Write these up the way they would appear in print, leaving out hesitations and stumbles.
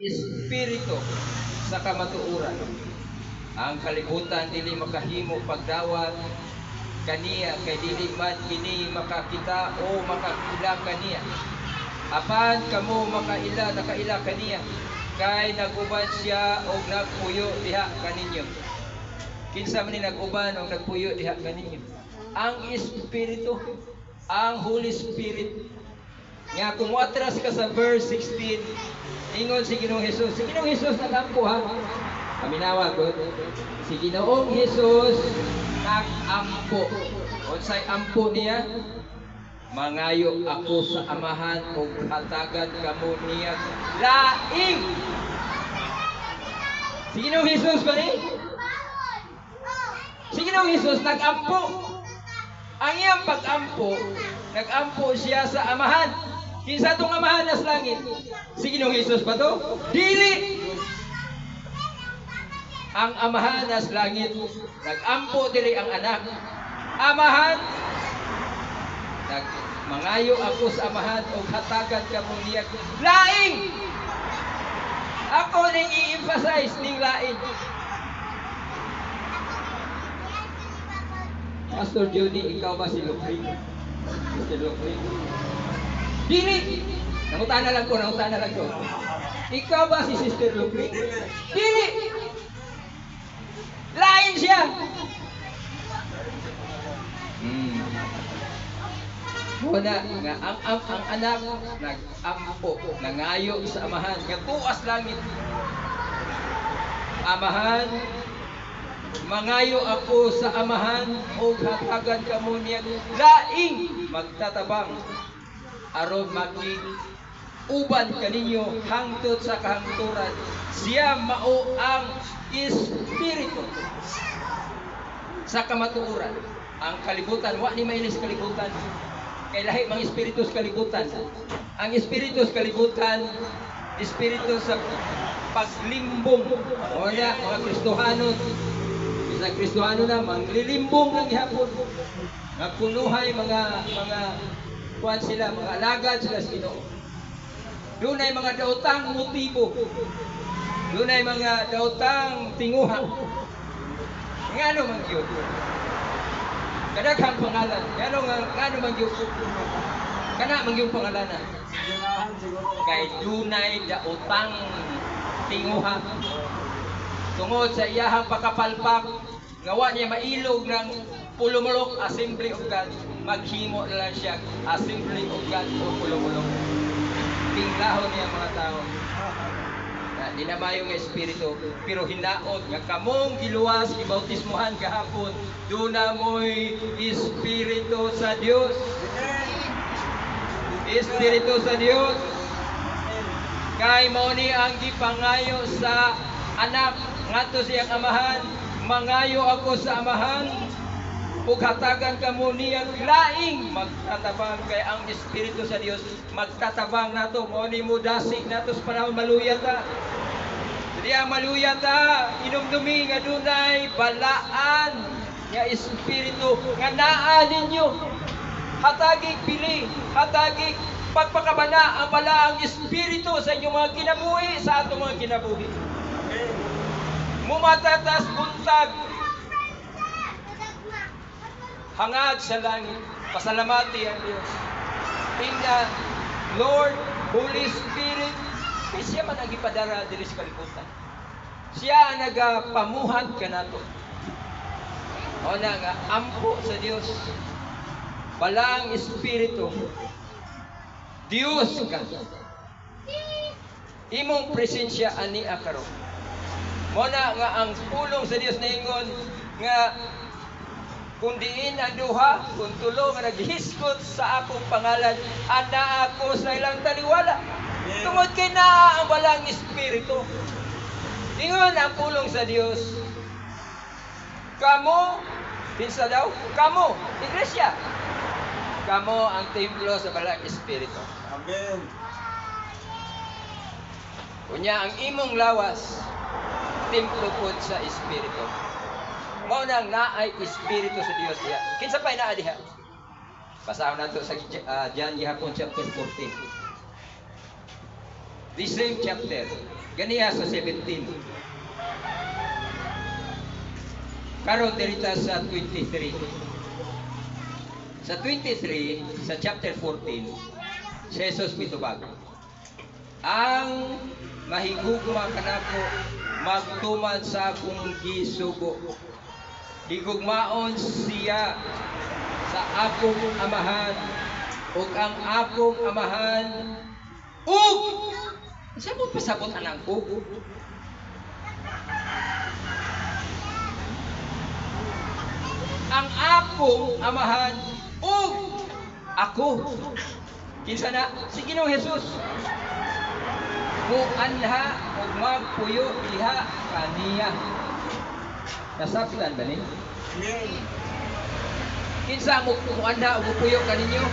espiritu sa kamatuoran. Ang kalibutan dili makahimo pagdawat kaniya kay dili man kini makakita o makakila kaniya. Apan kamo nakaila kaniya kay naguban siya og nagpuyo diha kaninyo. Kinsa man ni naguban og nagpuyo diha kaninyo? Ang espiritu, ang Holy Spirit. Nga kung atras ka sa verse 16, ingon si Ginoong Hesus. Si Ginoong Hesus nagampo ha. Paminawa ko. Si Ginoong Hesus nagampo. Unsay ampo niya? Mangayo ako sa amahan o hatagan kamo niya laing. Si Ginoong Hesus ba ni? Si Ginoong Hesus nagampo. Ang iyang pag-ampo, nag-ampo siya sa amahan. Kinsa tong amahan nas langit? Si Ginoong Hesus ba to? Dili! Ang amahan nas langit, nag-ampo dili ang anak. Amahan, mangayo ako sa amahan o hatagan kamo niya laing! Ako ning i-emphasize ning laing. Pastor Jody, ikaw ba si Lupring? Si Lupring? Dili! Nangutan na lang ko. Ikaw ba si Sister Lupring? Dili! Lain siya! Muna nga ang anak nag-ampo, nangayo sa amahan, nga tuas langit. Amahan, mangayo ako sa amahan o hatagan kamo niya laing magtatabang aron maging uban kaninyo hangtod sa kahangturan. Siya mao ang espiritu sa kamatuoran. Ang kalibutan, wa ni mainis kalibutan. Kay lahi mga espiritu sa kalibutan. Ang espiritu sa kalibutan, espiritu sa paglimbong. O na, mga Kristohanon, sa Kristohano na manglilimbong ng gihapon. Nagpunuhay mga kuan sila, mga alagad sila sa Ginoo. Doon ay mga daotang motibo. Doon ay mga daotang tinguha. Ngano man gyud? Kadaghang pangalan. Ngano man gyud? Kana man gyud pangalanan. Kay dunay daotang tinguha. Tungod sa iyahang pakapalpak, gawa niya mailog ng pulumulok, Assembly of God. Maghimo na lang siya, Assembly of God o pulumulok. Tinglahon niya mga tao. Di na mayong espiritu, pero hinaot nga kamong giluwas, ibautismuhan kahapon, doon na mo'y espiritu sa Diyos. Espiritu sa Diyos. Kay mao ni ang gipangayo sa anak ngadto siyang amahan, mangayo ako sa amahan ug hatagan kamo niya laing magtatabang. Kay ang espiritu sa Dios magtatabang nato, mao ni mudasi nato sa panahon maluya ta. Diya maluya ta, inumdumi nga dunay balaan nga espiritu nga naa ninyo. Hatagig pili, hatagig pagpakabana ang balaang espiritu sa inyong mga kinabuhi, sa atong mga kinabuhi. Mumatatas buntag hangad sa langit, pasalamati ang Diyos. Tingnan, Lord, Holy Spirit, siya man ang ipadara diri sa kalibutan. Siya ang nagapamuhat ka nato. O na nga, ampo sa Diyos, balang espiritu, Diyos ka. Imong presensya ani akaron. Mo na nga ang pulong sa Dios naingon nga kung diin ang duha, kung tulo nga naghiskot sa akong pangalan, ana ako sa ilang taliwala. Tungod kay naa ang balang espiritu. Ingon ang pulong sa Dios. Kamo, pinsa daw? Kamo, iglesia. Kamo ang templo sa balang espiritu. Amen. Kunya ang imong lawas, templo pod sa espiritu. Mao nang naay espiritu sa Dios diha. Kinsa pay naa diha? Basahon nato sa John gihapon chapter 14. the same chapter. Ganiya sa 17. Karon dirita sa 23. Sa 23, sa chapter 14, si Jesus mitubag. Ang mahigugma kanako magtuman sa akong gisugo. Higugmaon siya sa akong amahan ug ang akong amahan ug sa mo pasabot anang ug ang akong amahan ug ako kinsa na si Ginoong Hesus muanha ug magpuyo diha kaniya. Nasabtan ba ni? Kinsa mo muanha ug puyo kaninyo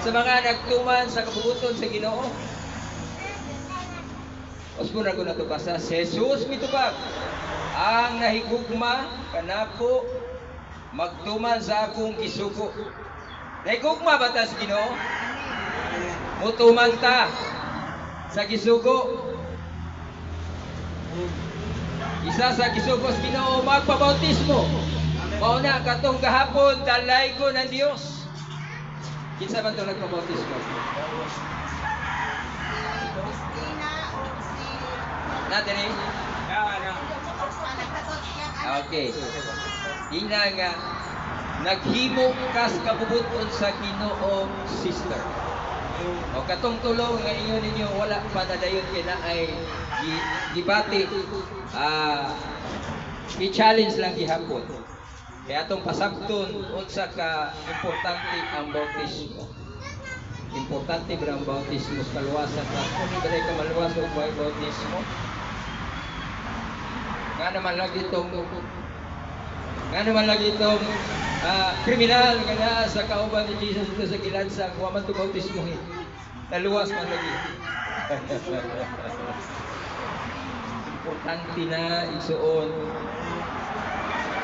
sa mga nagtuman sa kabubuton sa Ginoo. Osmuna ko na ito basa, Jesus mitubag, ang nahigugma kanako magtuman sa akong gisugo. Nahigugma ba ta sa Ginoo? Mutuman ta sa gisugo. Isa sa gisugo sa Ginoo magpabautismo. Mauna katong kahapon dalay ko ng Dios. Kinsa man to nagpabautismo? Natin eh? Okay. Ina nga, naghimo kas kabubuton sa Ginoo sister. O katong tulong nga inyo ninyo wala pa nadayon kay na ay gibati i-challenge lang gihapon. Kaya atong pasabton unsa ka importante ang bautismo. Importante ba ang bautismo sa kaluwasan pa? Kung ba ka maluwas o bautismo? Nga naman lagi itong kriminal nga na sa kauban ni Jesus ito sa gilansang huwag man ito bautismuhin. Naluwas man lagi. Importante na isuon.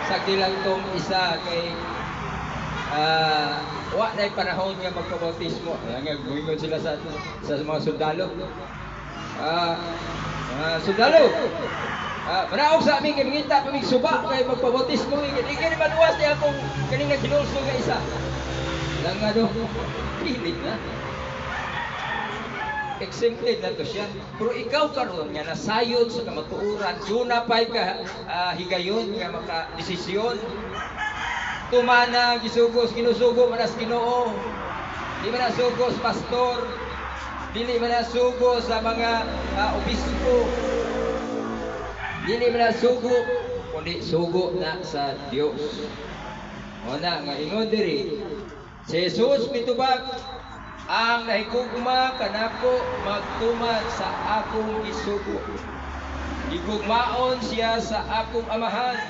Sagdi lang itong isa kay wa na panahon nga magpabautismo. Nga gumingon sila sa mga sundalo. Mga sundalo! Manaog sa amin kay mangita pamig suba kay magpabautismo hindi kini maluwas niya akong kaning naghinulso nga isa lang ano pilit na exempted na to siya pero ikaw karon nga nasayod sa kamatuoran yun na pa'y ka higayon nga makadesisyon tumana gisugos ginusugo manas Ginoo di man nasugos pastor dili man nasugos sa mga obispo. Dili man sugo, kundi sugo na sa Dios. O na, nga ingon diri, si Jesus mitubag, ang nahigugma kanako magtuman sa akong isugo. Higugmaon siya sa akong amahan,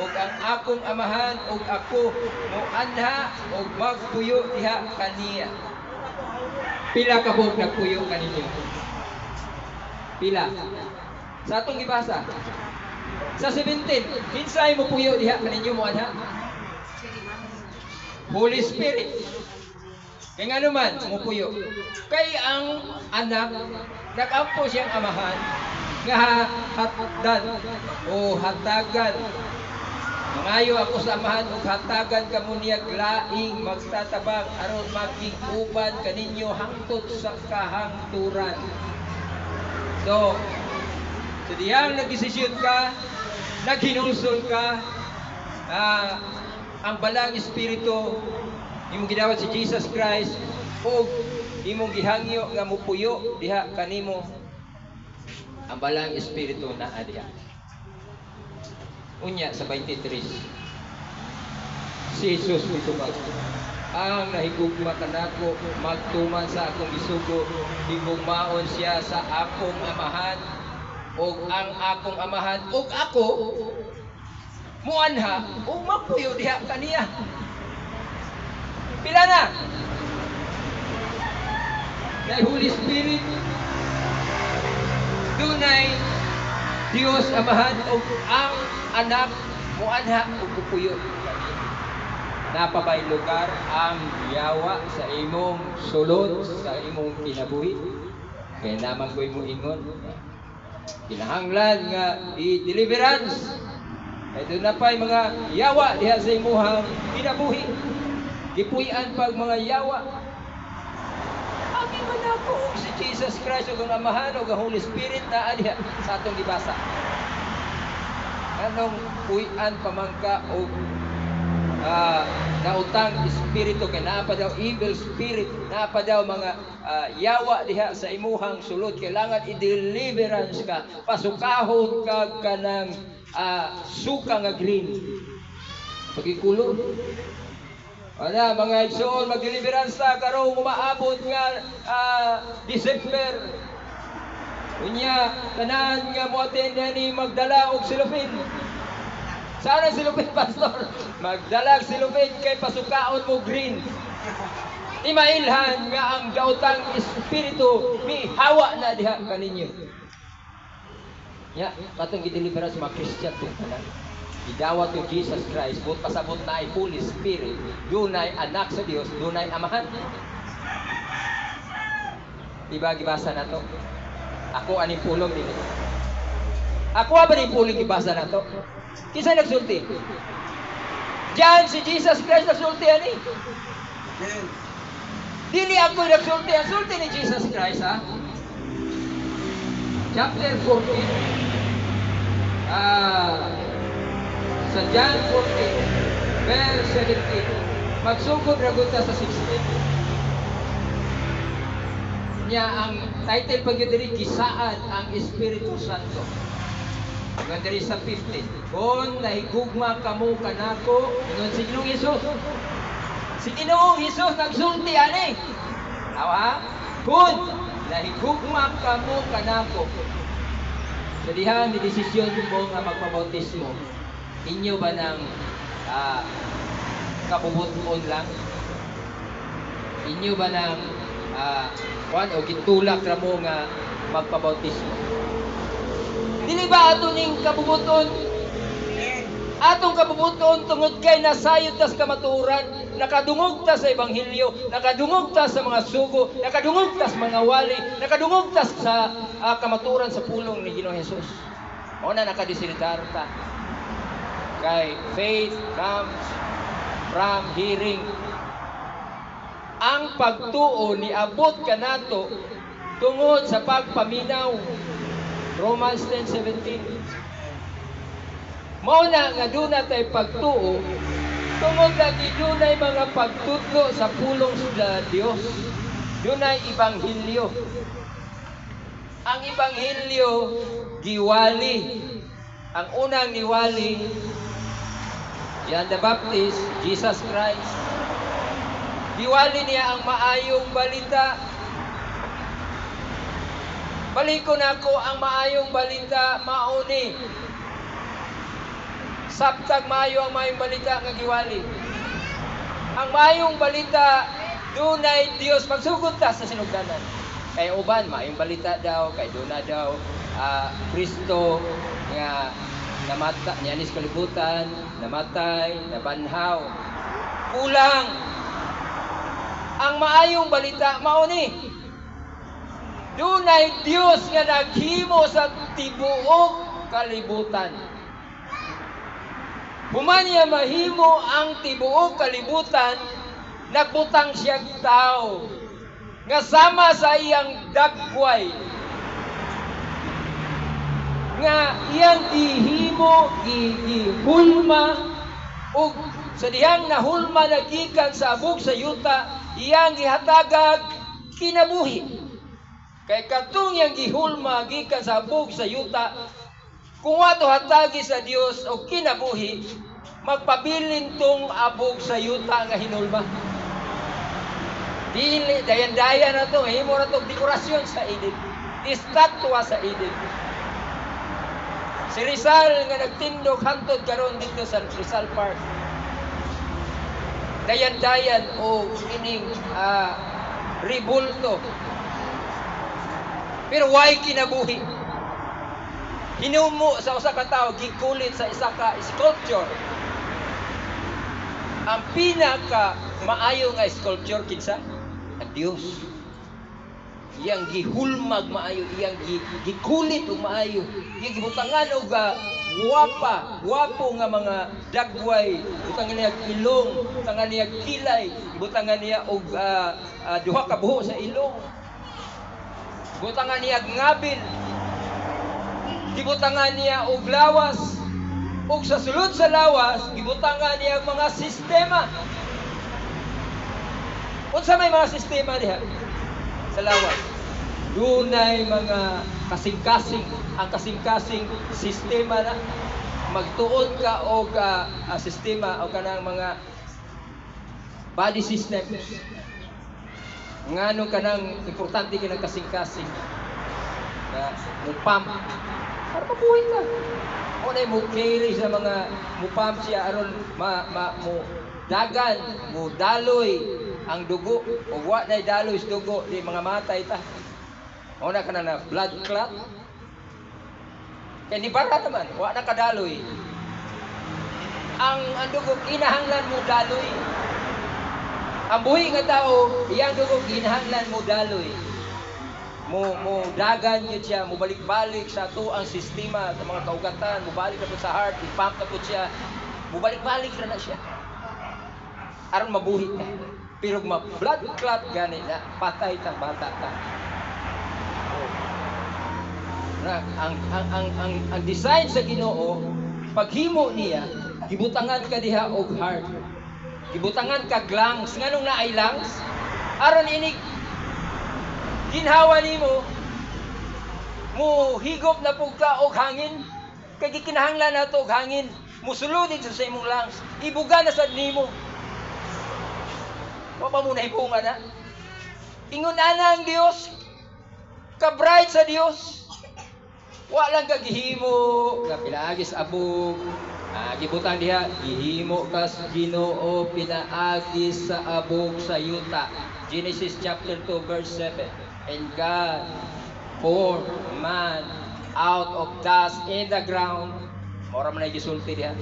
ug ang akong amahan ug ako muanha ug magpuyo diha kaniya. Pila ka buok nagpuyo kaninyo? Pila? Sa atong gibasa. Sa 17, kinsay mo puyo diha kaninyo mo anha? Holy Spirit. Kaya nga naman, mo puyo. Kay ang anak, nagampo siyang amahan, nga hatdan o hatagan. Mangayo ako sa amahan ug hatagan kamo niya laing magtatabang aron maging uban kaninyo hangtod sa kahangturan. So diyang nagdesisyon ka, naghinulsol ka, ang balang espiritu, imong gidawat si Jesus Christ, o imong gihangyo nga mupuyo, diha kanimo, ang balang espiritu na diha. Unya sa 23, si Jesus mitubag, ang nahigugma kanako magtuman sa akong isugo, higugmaon siya sa akong amahan, ug ang akong amahan ug ako muanha ug magpuyo diha kaniya. Pila na? Kay Holy Spirit dunay Dios amahan ug ang anak muanha ug puyo. Napabay lugar ang yawa sa imong sulod sa imong kinabuhi. Kaya naman ko'y muingon. Kinahanglan nga i-deliverance. Kaya doon na pa'y mga yawa diha sa imuhang kinabuhi. Gipuy-an pag mga yawa. Ang iman ako si Jesus Christ o ang Amahan o ang Holy Spirit na diha sa atong gibasa. Anong puy-an pamangka o nautang espiritu kay naa pa daw evil spirit, naa pa daw mga yawa diha sa imuhang sulod, kailangan i-deliverance ka, pasukahon ka kanang suka nga green pagikulo. Ana mga igsoon, mag-deliverance ta karong umaabot nga December. Unya tanan nga mo-attend ni magdala og silupin. Sana silupin, pastor. Magdalag silupin kay pasukaon mo green. Di mailhan nga ang gautang espiritu mi hawa na diha kaninyo. Ya, katong gideliver sa mga Christian tong tanan. Idawat yung Jesus Christ, but pasabot na ay Holy Spirit, dunay anak sa Dios, dunay amahan. Diba gibasa na to? Ako aning pulong dili. Ako ba ni pulong gibasa na to? Kinsa nagsulti? Diyan si Jesus Christ nagsulti ani. Dili ako nagsulti, ang sulti ni Jesus Christ ha. Chapter 14. Sa John 14, verse 17. Magsugod raguta sa 16. Niya ang title pag diri kisaan ang Espiritu Santo. Nga diri sa 15. Kung nahigugma kamo kanako, ingon si Ginoong Hesus. Si Ginoong Hesus nagsulti ani. Awa, kung nahigugma kamo kanako. Sa diha ni desisyon mo nga magpabautismo. Inyo ba ng kabubuton lang? Inyo ba ng kuan o gitulak ra mo nga magpabautismo? Dili ba ato ning kabubuton? Atong kabubuton tungod kay nasayod tas kamatuoran, nakadungog ta sa ebanghelyo, nakadungog ta sa mga sugo, nakadungog ta sa mga wali, nakadungog ta sa kamatuoran sa pulong ni Ginoong Hesus. Mao na nakadisitar ta. Kay faith comes from hearing. Ang pagtuo ni abot kanato tungod sa pagpaminaw. Romans 10:17. Mao na nga duna tay pagtuo tungod lagi dunay mga pagtudlo sa pulong sa Dios. Dunay ebanghelyo. Ang ebanghelyo giwali. Ang unang niwali John the Baptist, Jesus Christ. Giwali niya ang maayong balita. Balikon ako ang maayong balita mauni. Sabtag maayo ang maayong balita nga giwali. Ang maayong balita dunay Dios magsugod ta sa sinugdanan. Kay uban maayong balita daw kay duna daw Kristo nga namata nianis kalibutan, namatay, nabanhaw. Kulang. Ang maayong balita mao ni dunay Dios nga naghimo sa tibuok kalibutan. Human niya mahimo ang tibuok kalibutan, nagbutang siya tao nga sama sa iyang dagway nga iyang gihimo gihulma ug sa dihang nahulma nagikan sa abog sa yuta iyang gihatagag kinabuhi. Kay katong iyang gihulma gikan sa abog sa yuta kung ato hatagi sa Dios og kinabuhi magpabilin tong abog sa yuta nga hinulma. Dili dayan-dayan na to, himo na to dekorasyon sa Eden, estatwa sa Eden. Si Rizal nga nagtindog hantod karon dito sa Rizal Park. Dayan-dayan o ining ribulto. Pero why kinabuhi? Hinumo sa usa ka tawo gikulit sa isa ka sculpture. Ang pinaka maayo nga sculpture kinsa? Ang Dios. iyang gihulmag maayo, iyang gikulit og maayo, iyang gibutangan og guwapo nga mga dagway, butangan niya ilong, butangan niya kilay, butangan niya og duha ka buho sa ilong, butangan niya ngabil, gibutangan niya og lawas, ug sa sulod sa lawas gibutangan niya mga sistema. Unsa may mga sistema diha sa lawas? Dunay mga kasing-kasing, ang kasing-kasing sistema na magtuon ka og sistema o kanang mga body system. Ngano kanang importante kanang kasing-kasing na mupam para mabuhay ka. O na mo carry sa mga mupam siya aron mo dagan, mo daloy ang dugo o wa na daloy sa dugo di mga matay ta. O na kana na blood clot. Kaya di para naman, wa na kadaloy. Ang dugo kinahanglan mo daloy. Ang buhi nga tao, iyang dugo kinahanglan mo daloy. Mo dagan yun siya, mo balik-balik sa to ang sistema sa mga kaugatan, mo balik na po sa heart, ipump na po siya, mo balik-balik na siya. Aron mabuhi ka. Pero blood clot gani na, patay ta, bata ta. Na, ang design sa Ginoo, paghimo niya, gibutangan ka diha og heart. Gibutangan ka lungs, nganong na ay lungs? Aron inig ginhawa nimo mo higop na pug ka og hangin kay gikinahanglan nato og hangin musulodin sa imong lungs ibuga na sad nimo wa pa mo nahibunga na ingon ana ang Dios ka bright sa Dios wa lang ka gihimo nga pinaagis abog gibutang diha gihimo kas Ginoo pinaagis sa abog sa yuta Genesis chapter 2 verse 7. And God formed man out of dust in the ground. Mora man ay gisulti diha.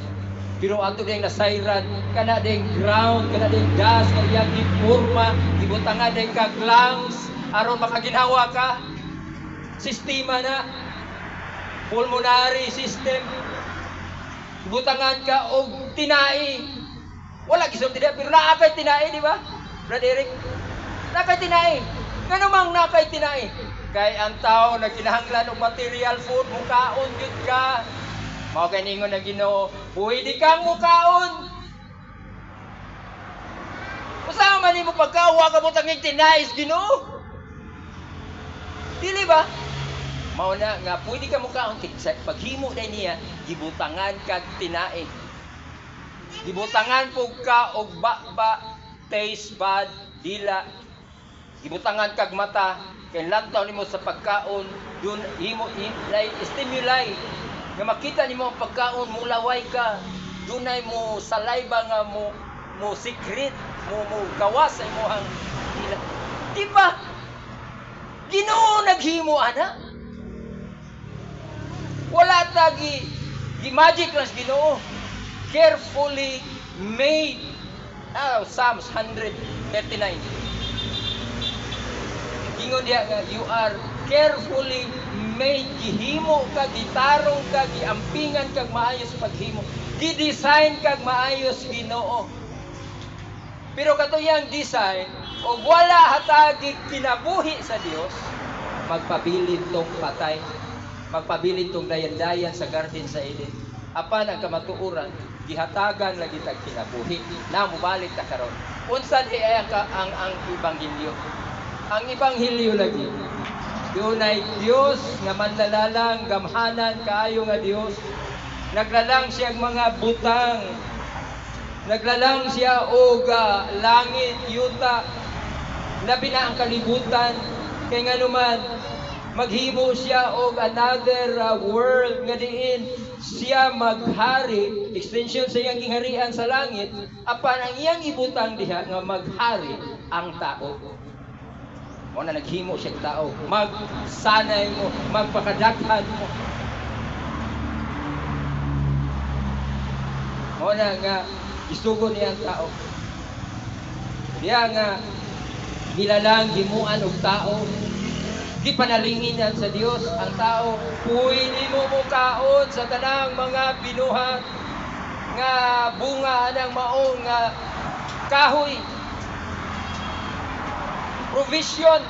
Pero ato ding nasayran kana ding ground, kana ding dust nga iyang giporma, gibutangan ding kag lungs aron makaginhawa ka. Sistema na pulmonary system. Gibutangan ka og tinai. Wala gisulti diha pero naa kay tinai, di ba? Brother Eric, naa kay tinai. Ngano mang nakay tinai? Kay ang tao nagkinahanglan og material food, mukaon gyud ka. Mao kay ningon na Ginoo, pwede kang mukaon. Usa man nimo pagkawa ka mo tangig tinai Ginoo? Dili ba? Mao na nga pwede ka mukaon kay paghimo day niya gibutangan kag tinai. Gibutangan pug ka og ba, taste bud, dila. Gibutangan kag mata kay lantaw nimo sa pagkaon dun himo stimuli nga makita nimo ang pagkaon mulaway ka dunay mo saliva nga mo secret mo gawas sa imong dila di ba Ginoo naghimo ana wala tagi magic lang sa Ginoo carefully made Psalms 139 ingon diha nga you are carefully made gihimo ka gitarong ka giampingan kag maayos paghimo gi-design kag maayos Ginoo pero katuyang design og wala hatagi kinabuhi sa Dios magpabilin tong patay magpabilin tong dayan-dayan sa garden sa Eden apan ang kamatuoran gihatagan lagi tag kinabuhi na mobalik ta karon unsa di ang ebanghelyo. Ang ebanghelyo lagi, dunay Dios nga manlalalang gamhanan kaayo nga Dios. Naglalang siya mga butang. Naglalang siya og langit, yuta. Labi na ang kalibutan. Kay nganuman maghimo siya og another world nga diin siya maghari, extension sa iyang gingharian sa langit, apan ang iyang ibutang diha nga maghari ang tao. O na naghimo siya tao, magsanay mo, magpakadaghan mo. O na nga, isugo niya ang tao. Diya nga, nilalang himuan og tao, gipanalinginan sa Dios ang tao. Pwede mo mukaon sa tanang mga binuhat nga bunga ng maong nga kahoy. Provision.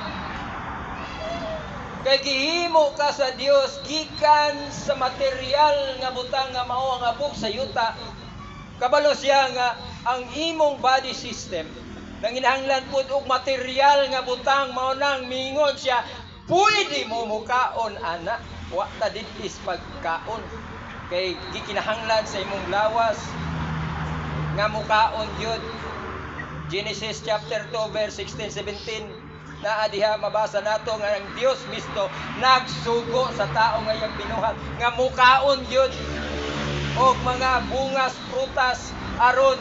Kay gihimo ka sa Dios gikan sa material nga butang nga mao ang abog sa yuta. Kabalo siya nga ang imong body system nanginahanglan pud og material nga butang mao nang mingon siya pwede mo mukaon ana wa ta ditis pagkaon kay gikinahanglan sa imong lawas nga mukaon gyud. Genesis chapter 2 verse 16-17 naa diha mabasa nato nga ang Dios mismo nagsugo sa tao nga iyang binuhat nga mukaon gyud og mga bungas prutas aron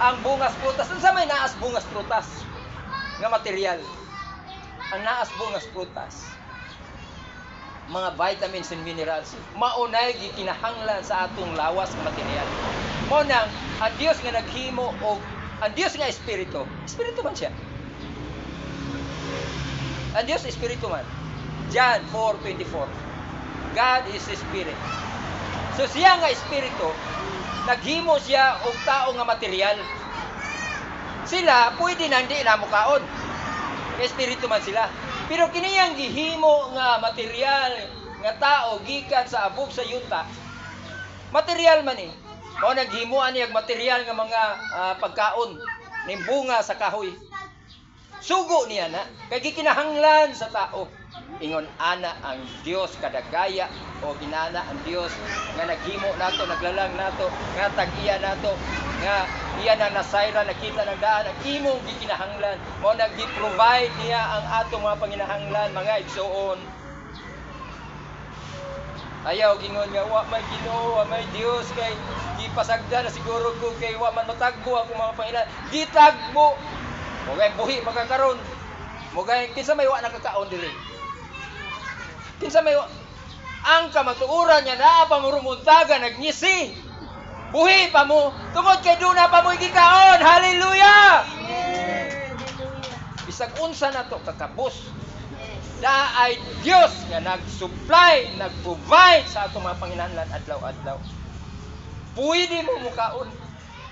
ang bungas prutas unsa may naas bungas prutas nga material. Ang naas bungas prutas mga vitamins and minerals maunay gikinahanglan sa atong lawas nga material. Mao nang ang Dios nga naghimo og ang Dios nga espiritu man siya. Ang Diyos espiritu man. John 4:24. God is a spirit. So siya nga espiritu, naghimo siya og tao nga material. Sila pwede na hindi na mukaon. Espiritu man sila. Pero kiniyang gihimo nga material nga tao gikan sa abog sa yuta. Material man eh. Mao naghimuan niya material nga mga pagkaon ning bunga sa kahoy. Sugo niya na, kay gikinahanglan sa tao. Ingon ana ang Dios kadagaya o ginana ang Dios nga naghimo nato, naglalang nato, nga tag-iya nato, nga iya na nasayra nakita ng daan ang imong gikinahanglan. Mao nag-provide niya ang atong mga panginahanglan mga igsoon. Ayaw gingon nga wa may Ginoo, wa may Dios kay gipasagda na siguro ko kay wa man matagbo ako mga panginahanglan. Gitagbo. Mugay buhi magkakaroon. Mugay kinsa may wa nakakaon diri. Kinsa may wa ang kamatuoran niya naa pa mo rumuntaga nagngisi. Buhi pa mo tungod kay duna pa mo gikaon. Hallelujah. Bisag unsa na to kakabos. Na ay Dios nga nag-supply, nag-provide sa atong mga panginahanglan adlaw-adlaw. Pwede mo mukaon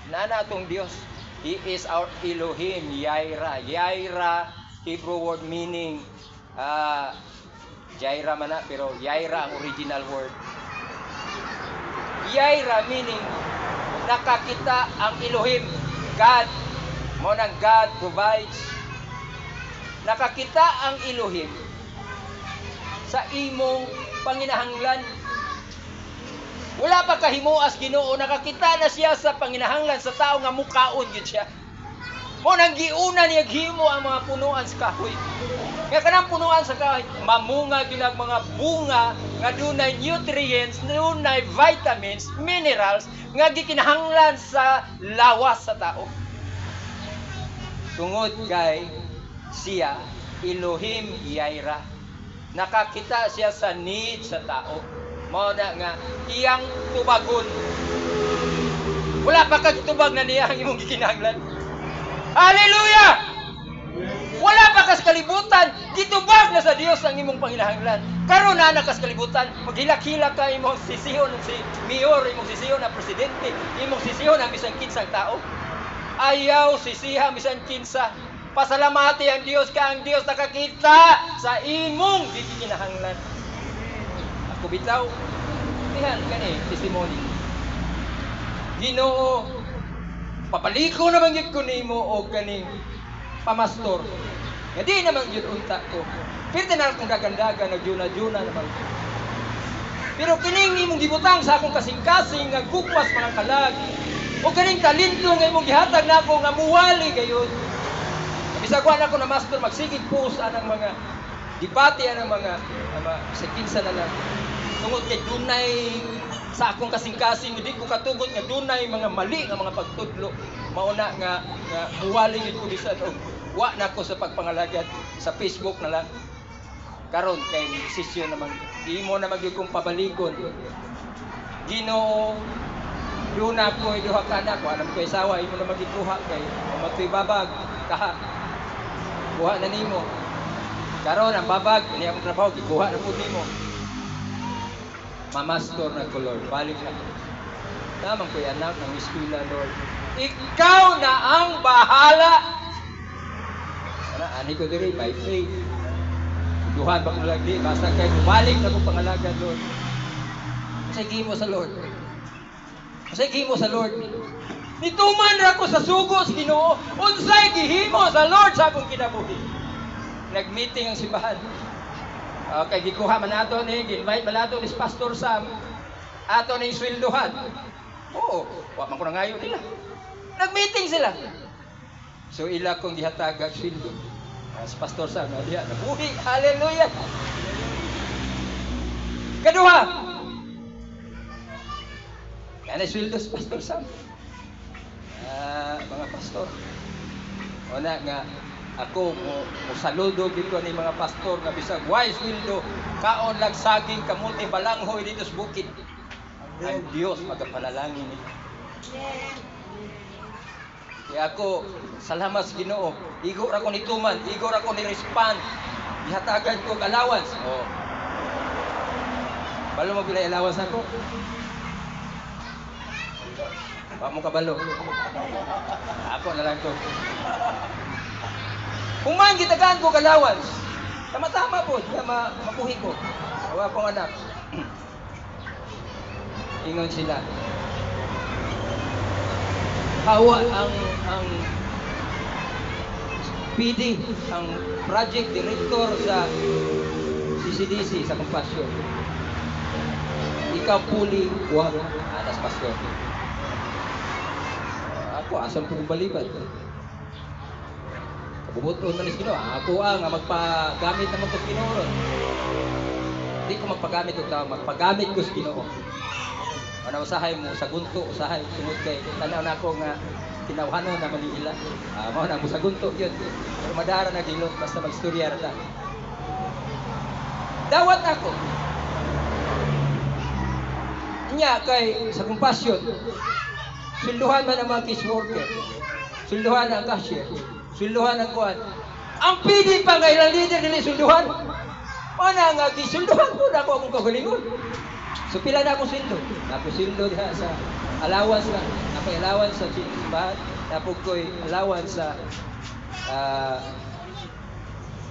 na natong Dios. He is our Elohim, Yaira. Yaira, Hebrew word meaning, Jaira man na, pero Yaira ang original word. Yaira meaning, nakakita ang Elohim, God. Mo nang God provides. Nakakita ang Elohim sa imong panginahanglan. Wala pa kahimuas Ginoo, nakakita na siya sa panginahanglan sa tao nga mukaon gyud siya. Mo nang giuna niya himo ang mga punuan sa kahoy. Nga kanang punuan sa kahoy, mamunga gyud ang mga bunga nga dunay nutrients, dunay vitamins, minerals nga gikinahanglan sa lawas sa tao. Tungod kay siya Elohim Yaira. Nakakita siya sa need sa tao. Mao na nga iyang tubagon. Wala pa kag tubag na niya ang imong gikinahanglan. Hallelujah! Wala pa kas kalibutan, gitubag na sa Dios ang imong panginahanglan. Karon na kas kalibutan, maghilak-hilak ka imong sisihon si mayor, imong sisihon na presidente, imong sisihon ang bisan kinsang tao. Ayaw sisiha bisan kinsa. Pasalamati ang Dios ka ang Dios nakakita sa imong gikinahanglan. Ako bitaw, dihan kani testimony. Ginoo, papaliko naman gyud ko nimo og kaning pamastor. Nga di naman gyud unta ko. Pero na akong dagan-dagan nagjuna-juna naman. Pero kining imong gibutang sa akong kasing-kasing nga gugmas mga kalag. O kaning talento nga imong gihatag nako nga muwali gayon. Bisag wa nako na master magsigig post anang mga debate anang mga sa kinsa na lang. Tungod kay dunay sa akong kasing-kasing hindi ko katugot nga dunay mga mali nga mga pagtudlo mauna nga muwali gid ko bisan og wa nako sa pagpangalagad sa Facebook na lang karon kay desisyon naman imo na magyud kong pabaligon. Ginoo duna ko duha ka anak ko alam ko isawa imo na magikuha kay matoy babag kaha kuha na nimo Karon ang babag, ini akong trabaho, gikuha na po nimo. Mamastor na ko, Lord. Balik na ko. Tamang ko'y anak ng eskwela, Lord. Ikaw na ang bahala. Ani ko diri by faith. Duhan pa ko lagi, basta kay balik na ko pangalagan, Lord. Sige mo sa Lord. Sige mo sa Lord. Nituman ra ko sa sugos, Ginoo. Unsay gihimo sa Lord sa akong kinabuhi. Nag-meeting ang simbahan. Okay, gikuha man nato ni, gi-invite man nato ni Pastor Sam. Ato ni sweldohan. Oo, wa man ko nangayo nila. Nag-meeting sila. So ila kong gihatag ang sweldo. Si Pastor Sam, diha nabuhi. Hallelujah. Kaduha. Kana sweldo si Pastor Sam. Mga pastor. Una nga ako mo saludo dito ni mga pastor nga bisag wise sweldo kaon lag saging kamuti balanghoy dito sa bukid. Ang Dios magapanalangin ni. Kaya ako salamat sa Ginoo. Igo ra ko nituman, igo ra ko ni respond. Ihatagan ko allowance. Oh. Balo mo bilay allowance ako. Wa mo kabalo. Ako na lang to. Kung man gitagaan ko allowance, tama-tama po, mapuhi ko. Awa pong anak. Ingon sila. Hawa ang PD, ang project director sa CCDC sa Compassion. Ikaw puli wag atas pastor. Ako asam po balibad. Kabubuton man is Ginoo. Ako ang magpagamit naman ko sa Ginoo. Hindi ko magpagamit og tao, magpagamit ko sa Ginoo. Ano usahay mo sa gunto, usahay tungod kay tanaw na ako nga kinawhanon na malihila. Mao na mo sa gunto yun. Pero madara na dilot basta magstorya ra ta. Dawat ako. Nya kay sa Compassion. Sulduhan man ang mga case worker. Sulduhan ang cashier. Sulduhan ang kuan. Ang PD pa nga ilang leader nila sulduhan. Mana nga gisulduhan ko na ako akong kagalingon. So pila na akong sildo. Napo sildo diha sa allowance na. Napo allowance sa simbahan. Napo ko'y allowance sa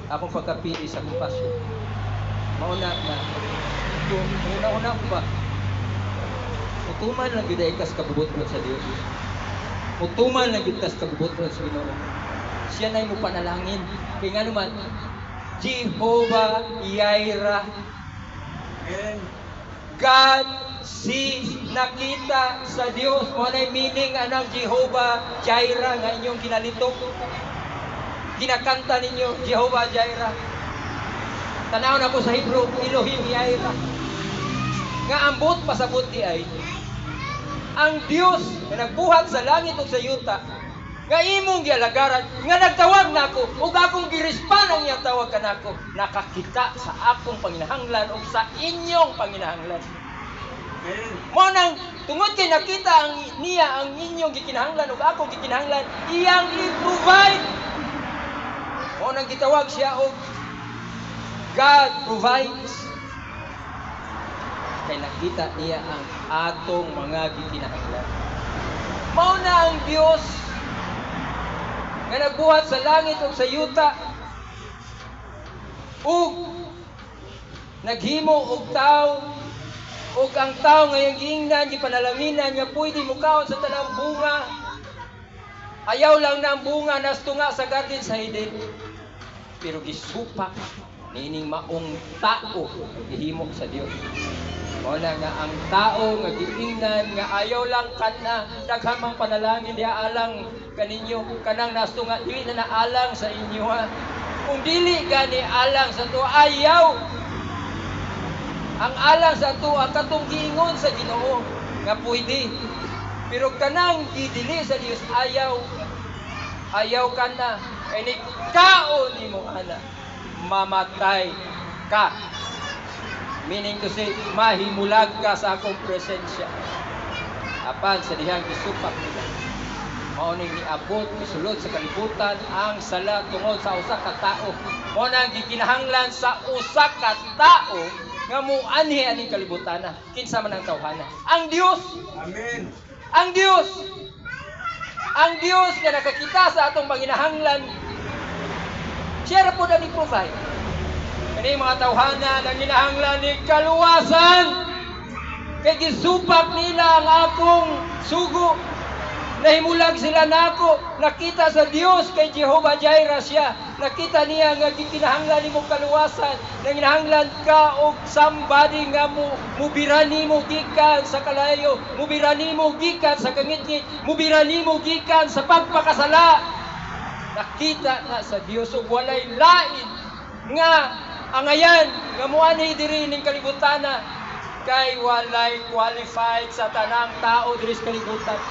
akong pagka-PD sa Compassion. Mauna na. Una ko ba? Mutuman lang yun ikas kabubuton sa Diyos. Mutuman lang yun ikas kabubuton sa Ginoo. Siya na mo panalangin. Kaya nga naman, Jehovah Jireh. God sees, nakita sa Diyos. Mo na meaning anang Jehovah Jireh nga inyong kinalitok. Kinakanta ninyo, Jehovah Jireh. Tanaw na po sa Hebrew, Elohim Jireh. Nga ambot pasabot di ay, ang Dios na nagbuhat sa langit ug sa yuta, nga imong gialagaran, nga nagtawag nako ug akong girespan ang iyang tawag kanako, nakakita sa akong panginahanglan ug sa inyong panginahanglan. Mo nang tungod kay nakita niya ang inyong gikinahanglan ug akong gikinahanglan, iyang i-provide. Mo nang gitawag siya og God provides. Kay nakita niya ang atong mga gikinahanglan. Mao na ang Dios nga nagbuhat sa langit ug sa yuta ug naghimo og tao ug ang tao nga giingnan gipanalaminan nga pwede mukaon sa tanang bunga. Ayaw lang na ang bunga nastunga sa garden sa Eden. Pero gisupak nining maong tao gihimo sa Dios. Wala nga ang tao nga giingnan nga ayaw lang kana daghamang panalangin diha alang kaninyo kanang nastunga dili na naalang sa inyo ha. Kung dili gani alang sa to ayaw ang alang sa to ang katong giingon sa Ginoo nga pwede. Pero kanang gidili sa Dios ayaw kana kay ni kaon nimo ana mamatay ka. Meaning to say, mahimulag ka sa akong presensya. Apan sa dihang gisupak nila. Mauning niabot, isulod sa kalibutan ang sala tungod sa usa ka tao Mo nang gikinahanglan sa usa ka tao nga muanhi aning kalibutan. Kinsa man ang tawhana? Ang Dios. Amen. Ang Dios. Ang Dios nga nakakita sa atong panginahanglan. Siya ra pud ang provide. Kani mga tawhana nang ginahanglan ni kaluwasan. Kay gisupak nila ang akong sugo. Nahimulag sila nako, nakita sa Dios kay Jehovah Jireh siya. Nakita niya nga gikinahanglan nimo kaluwasan, nanginahanglan ka og somebody nga mubira nimo gikan sa kalayo, mubira nimo gikan sa kangitngit, mubira nimo gikan sa pagpakasala. Nakita na sa Dios ug walay lain nga angayan nga muanhi diri ning kalibutan kay walay qualified sa tanang tao diri sa kalibutan.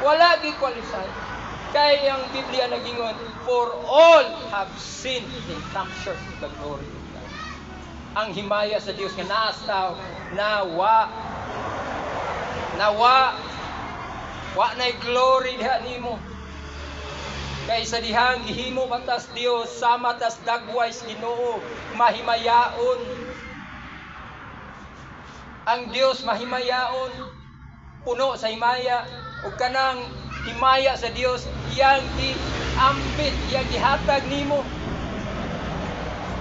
Wala gi-qualified. Kay ang Biblia nagingon, for all have sinned and come short of the glory of God. Ang himaya sa Dios nga naas tao, wa na'y glory diha nimo. Kay sa dihang gihimo batas Dios sama tas dagwais Ginoo mahimayaon. Ang Dios mahimayaon, puno sa himaya. O kanang himaya sa Dios, iyang giambit, iyang gihatag nimo.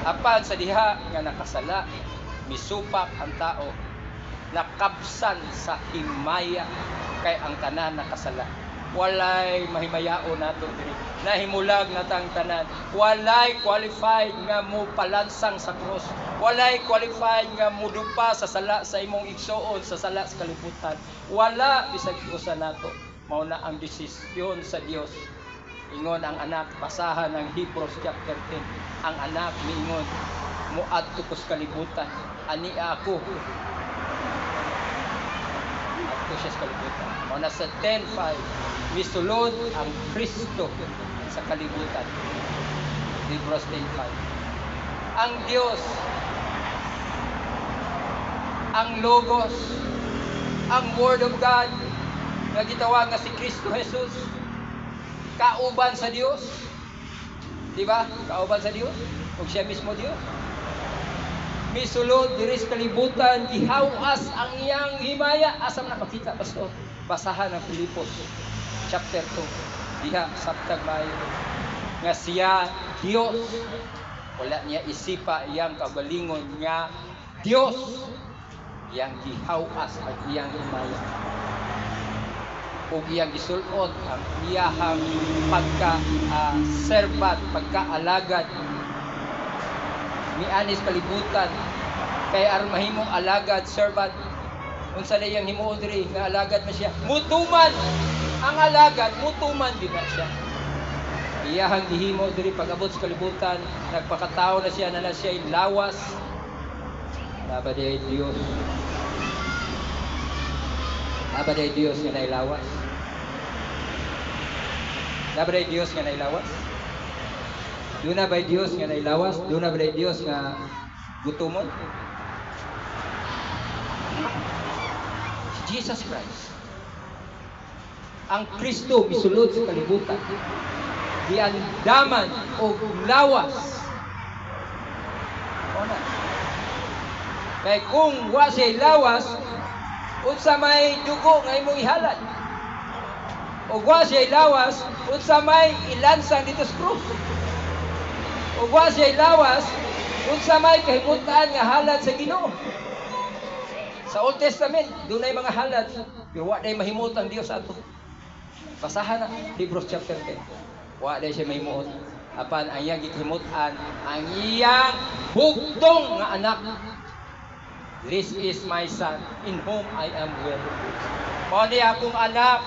Apan sa diha nga nakasala, misupak ang tao, nakabsan sa himaya kay ang tanan nakasala. Walay mahimayaon nato diri. Nahimulag natang tanan. Walay qualified nga mo palansang sa cross. Walay qualified nga mudupa sa sala sa imong igsuon sa sala sa kalibutan. Wala bisag usa nato. Mao na ang desisyon sa Dios. Ingon ang anak, basahan ng Hebrews chapter 10. Ang anak miingon, muadto ko sa kalibutan. Ani ako. Adto siya sa kalibutan. Mao na sa 10:5, misulod ang Kristo sa kalibutan. Hebrews 10:5. Ang Dios, ang Logos, ang Word of God, nga gitawag nga si Kristo Jesus, kauban sa Dios. Diba? Kauban sa Dios. Ug siya mismo Dios. Misulod diri sa kalibutan, gihawas ang iyang himaya. Asam na makita, pastor? Basahan ang Filipos chapter 2. Diha, sabtag mayo. Nga siya, Dios. Wala niya isipa iyang kagalingon nga Dios. Iyang gihawas ang iyang himaya. O iyang gisulod ang iyahang pagka-servant, pagka-alagad. Mianis kalibutan. Kay aron mahimong alagad, servant. Unsa na iyang himuon diri nga alagad na siya. Mutuman ang alagad, mutuman din na siya. Iyahang gihimo diri pag-abot sa kalibutan, nagpakatao na siya na siya lawas. Labaday Dios. Labaday Dios nga nailawas. Labaday Dios nga nailawas. Duna ba Dios nga nailawas? Duna ba Dios nga gutumon? Jesus Christ. Ang Kristo misulod sa kalibutan. Giandaman o lawas. Ona. Kay kung wa siya lawas, unsa may dugo nga imong ihalad. O wa siya lawas, unsa may ilansang dito sa krus. O wa siya lawas, unsa may kahimutan nga halad sa Ginoo. Sa Old Testament, dunay mga halad, pero wa day mahimot ang Dios ato. Basahan na Hebrews chapter 10. Wa day siya mahimot. Apan ang iyang gihimutan ang iyang bugtong nga anak. This is my son in whom I am well pleased. Mao ni akong anak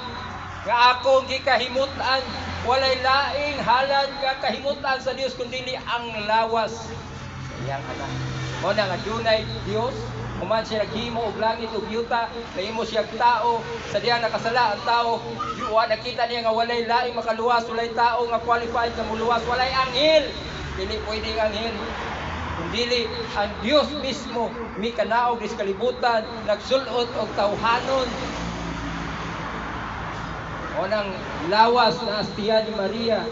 nga akong gikahimutan, walay laing halad nga kahimutan sa Dios kundi ang lawas sa iyang anak. Mao na nga dunay Dios, human siya naghimo og langit ug yuta, nahimo siya tao, sa diha nakasala ang tao, wa nakita niya nga walay laing makaluwas, walay tao nga qualified nga muluwas, walay anghel, dili pwedeng anghel. Kundi ang Dios mismo mikanaog sa kalibutan, nagsulod og tawhanon. O nang lawas na astiya ni Maria,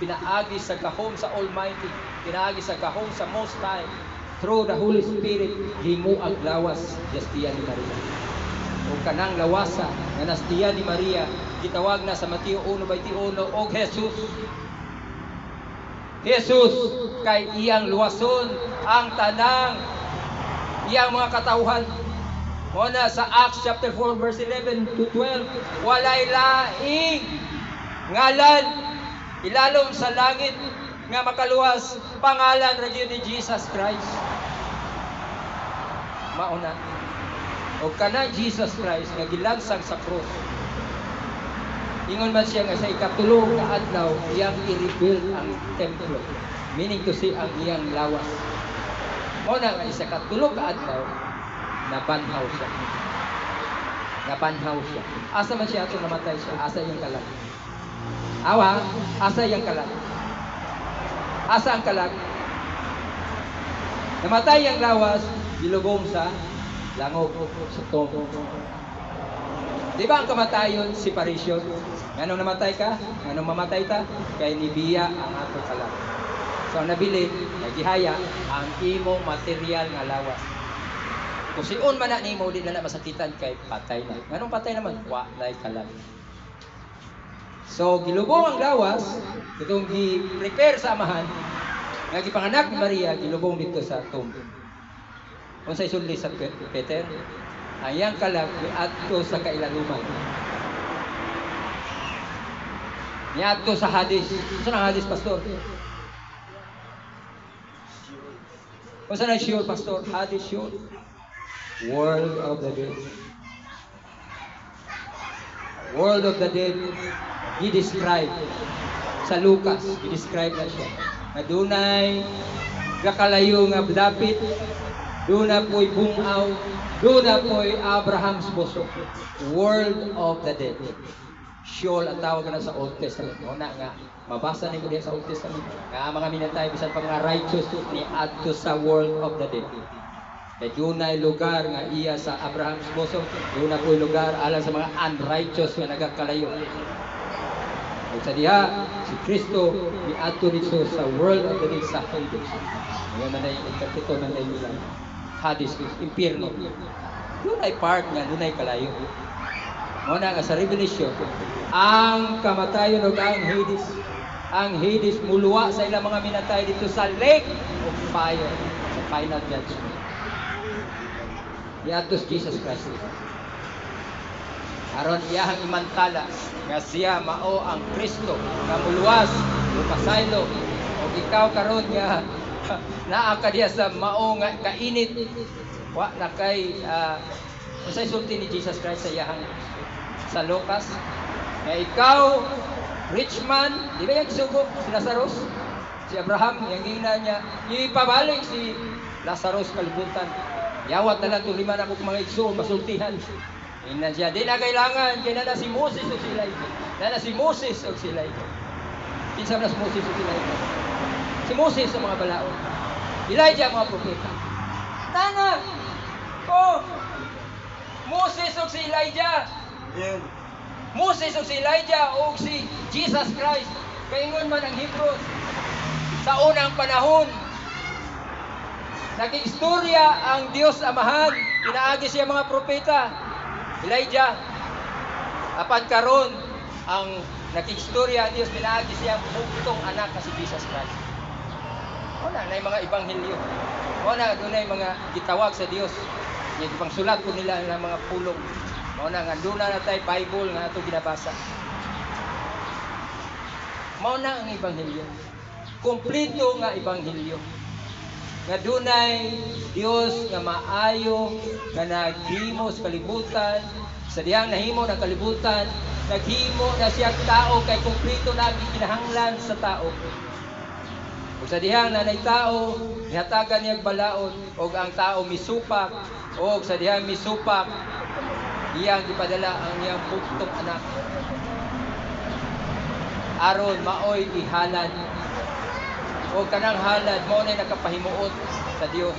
pinaagi sa gahom sa Almighty. pinaagi sa gahong sa Most High through the Holy Spirit himuag lawas gastiya ni Maria. O kanang lawasa nga nastiya ni Maria gitawag na sa Mateo 1:21 og Jesus. Jesus kay iyang luwason ang tanang iyang mga katawhan. Muna sa Acts chapter 4 verse 11 to 12, walay laing ngalan ilalom sa langit nga makaluwas pangalan ra gyud ni Jesus Christ. Mauna o kana Jesus Christ nga gilansang sa cross. Ingon man siya nga sa ikatulo ka adlaw iyang i-rebuild ang templo, meaning to say ang iyang lawas. Muna nga sa ikatulo ka adlaw nabanhaw siya. Nabanhaw siya. Asa man siya ato namatay siya? Asa iyang kalag? Awa, asa iyang kalag? Asa ang kalag? Namatay ang lawas, gilubong sa langog, sa tombo. Di ba ang kamatayon, separation? Anong namatay ka? Anong mamatay ta? Kay nibiya ang ato kalag. So nabili, nagihaya ang imo material nga lawas. Kung siun man na nimo di na masakitan kay patay na. Nganong patay naman? Walay kalag. So gilubong ang lawas, itong gi-prepare sa amahan, nga gipanganak ni Maria gilubong dito sa tomb. Unsay sulli sa Peter? Ayang kalag niadto sa kailaluman. Niadto sa Hades. Unsa ang Hades, pastor? Unsa na sure, pastor? Hades sure. World of the dead. World of the dead, i-describe sa Lucas, i-describe na siya. Na dunay kakalayo nga dapit, duna po'y bungaw, duna po'y Abraham's boso. World of the dead. Sheol ang tawag na sa Old Testament. Una nga, mabasa niyo din sa Old Testament. Nga mga minatay, bisan pa mga righteous ni adto sa world of the dead. Kaya yun ay lugar nga iya sa Abraham's bosom, yun na po'y lugar alang sa mga unrighteous nga nagakalayo. At sa diha, si Kristo niadto dito sa world of the dead sa Hades. Ngayon man ay ikatito man ay nila. Hades, impyerno. Doon ay part nga, doon ay kalayo. Muna nga sa Revelation, ang kamatayon o ang Hades muluwa sa ilang mga minatay dito sa lake of fire, sa final judgment. Iadtos Jesus Christ. Aron iyahang imantala nga siya mao ang Kristo nga muluwas o pasaylo o ikaw karon nga naa ka diya sa mao nga kainit wa na kay unsay sulti ni Jesus Christ sa iyahang sa Lucas nga ikaw rich man di ba yung sugo si Lazarus si Abraham yang gina niya ipabalik si Lazarus kalibutan. Yawat na lang ito, 5 na kong mga igsoon, masultihan. Inan siya, di na kailangan, kaya na si Moses o si Elijah. Na si Moses o si Elijah. Kinsa na si Moses o si Elijah. Si Moses sa mga balaod. Elijah mga propeta. Nana! Oh! Moses o si Elijah. Yeah. Moses o si Elijah o si Jesus Christ. Kaingon man ang Hebrews. Sa unang panahon, nag-istorya ang Diyos Amahan, pinaagi siya mga propeta, Elijah. Apan karon ang nag-istorya ang Diyos, pinaagi siya bugtong anak na si Jesus Christ. Una, na mga ibanghilyo. Una, doon na mga gitawag sa Diyos. Yung ibang sulat ko nila ng mga pulong. Una, nga doon na tayo Bible nga ito ginabasa. Mauna ang ibanghilyo. Kompleto nga ibanghilyo. Nga dunay Dios nga maayo nga naghimo sa kalibutan, sa diyang nahimo ng kalibutan, naghimo na siya tao kay kumpleto na ang kinahanglan sa tao. Ug sa diyang nanay tao, ihatagan niya balaod og ang tao misupak, og sa diyang misupak iyang gipadala ang iyang bugtong anak. Aron maoy ihalad o kanang halad mo na nakapahimuot sa Dios.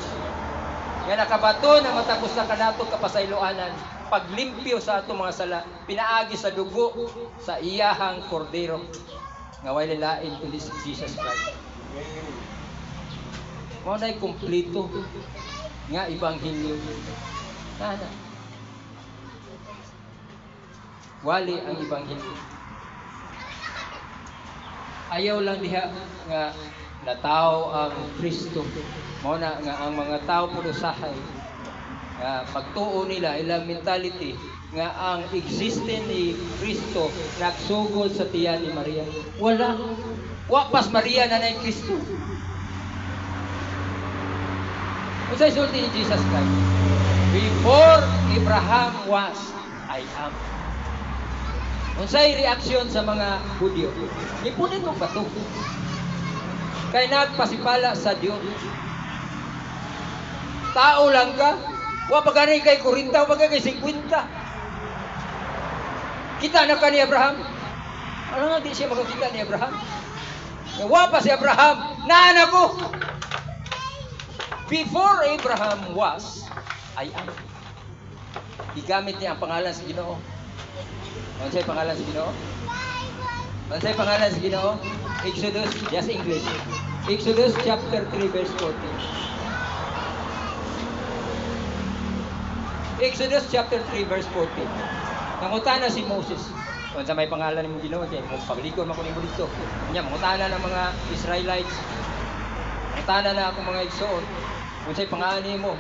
Nga nakabato na matapos na kanato kapasayloanan, paglimpyo sa ato mga sala, pinaagi sa dugo sa iyahang kordero. Nga way lain kundi si Jesus Christ. Mao na'y kumpleto nga ebanghelyo. Nana. Wali ang ebanghelyo. Ayaw lang diha nga nataw ang Kristo. Mao na nga ang mga tao puno sahay nga pagtuo nila ilang mentality nga ang existence ni Kristo nagsugod sa tiyan ni Maria. Wala. Wa pas Maria na nay Kristo. Unsay sulti ni Jesus Christ? Before Abraham was, I am. Unsay reaksyon sa mga Hudyo? Ipunin mo ba ito? Kay nagpasipala sa Diyos. Tao lang ka. Wa pa gani kay 40, wa pa kay 50. Kita na ka ni Abraham. Ano nga di siya makakita ni Abraham? Wa pa si Abraham. Naanak ko. Before Abraham was, I am. Igamit niya ang pangalan sa Ginoo. Ano pangalan sa Ginoo? Ano pangalan sa Ginoo? Exodus, just English. Exodus chapter 3 verse 14. Exodus chapter 3 verse 14. Nangutana si Moses. Kung sa may pangalan ni Ginoo, kung paglikod man ko nimo dito. Nya mangutana ng mga Israelites. Mangutana na ako mga igsoon. Kung sa'y pangalan nimo.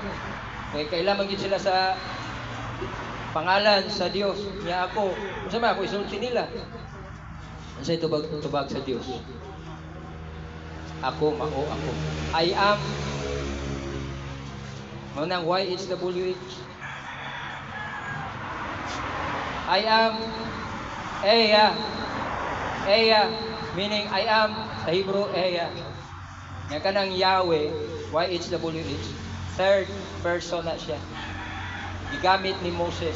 Kaya kailangan gid sila sa pangalan sa Dios. Nya ako, kung sa may ako isulti nila. Kung sa'y tubag sa Dios. Ako, mao ako. I am. Manang YHWH. I am Eya. Eya meaning I am sa Hebrew Eya. Nga kanang Yahweh, YHWH, third person na siya. Gigamit ni Moses.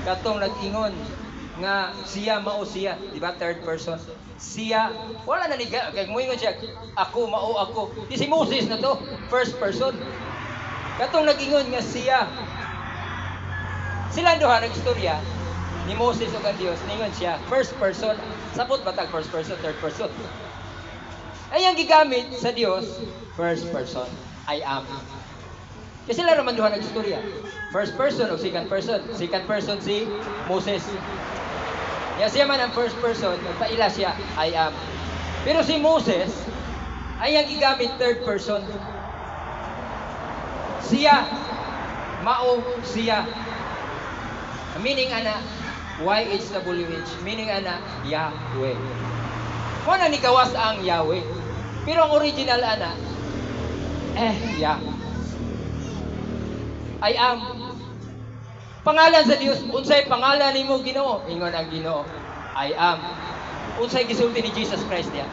Katong nag-ingon nga siya mao siya, di ba? Third person. Siya, wala na niga. Kaya muingon siya, ako mao ako. Di si Moses na to, first person. Katong nag-ingon nga siya. Sila duha nag-istorya ni Moses o ang Dios, ningon siya, first person, sapot batag first person, third person. Ay ang gigamit sa Dios, first person, I am. Kasi sila naman duha nag-istorya. First person o second person. Second person si Moses. Kaya siya man ang first person, nagpaila siya, I am. Pero si Moses, ay ang gigamit third person. Siya, mao siya. Meaning ana, YHWH, meaning ana, Yahweh. Kung ni gawas ang Yahweh. Pero ang original ana, Yah. I am. Pangalan sa Dios, unsay pangalan nimo Ginoo? Ingon ang Ginoo, I am. Unsay gisulti ni Jesus Christ niya?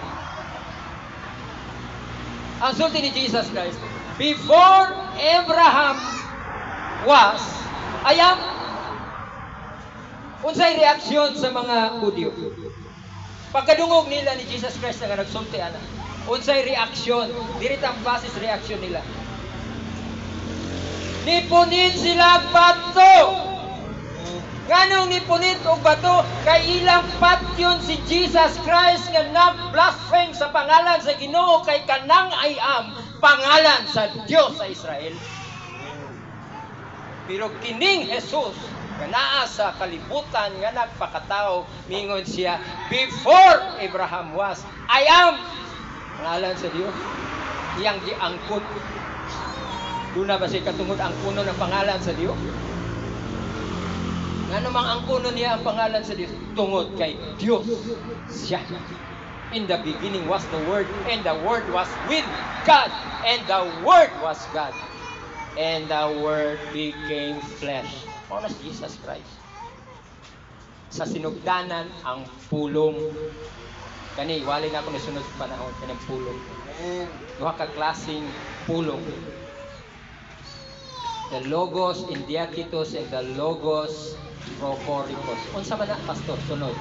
Ang sulti ni Jesus Christ, before Abraham was, I am. Unsay reaksyon sa mga Hudyo? Pagkadungog nila ni Jesus Christ nga nagsulti ana. Unsay reaksyon? Diritang basis reaksyon nila. Nipunit sila bato. Nganong nipunit og bato? Kay ilang patyon si Jesus Christ nga nag-blaspheme sa pangalan sa Ginoo kay kanang I am, pangalan sa Dios sa Israel. Pero kining Jesus nga naa sa kalibutan nga nagpakatao, mingon siya, before Abraham was, I am. Pangalan sa Dios. Iyang giangkot. Doon na ba siya katungod ang puno ng pangalan sa Dios? Nga namang ang puno niya ang pangalan sa Dios? Tungod kay Dios siya. In the beginning was the Word, and the Word was with God, and the Word was God. And the Word became flesh. Ano si Jesus Christ? Sa sinugdanan ang pulong. Kani, wali na ako nasunod sa panahon. Kanang pulong. Duha ka klaseng pulong. The Logos in Diakitos and the Logos Prochoricos. Unsa man na, Pastor? Sunod.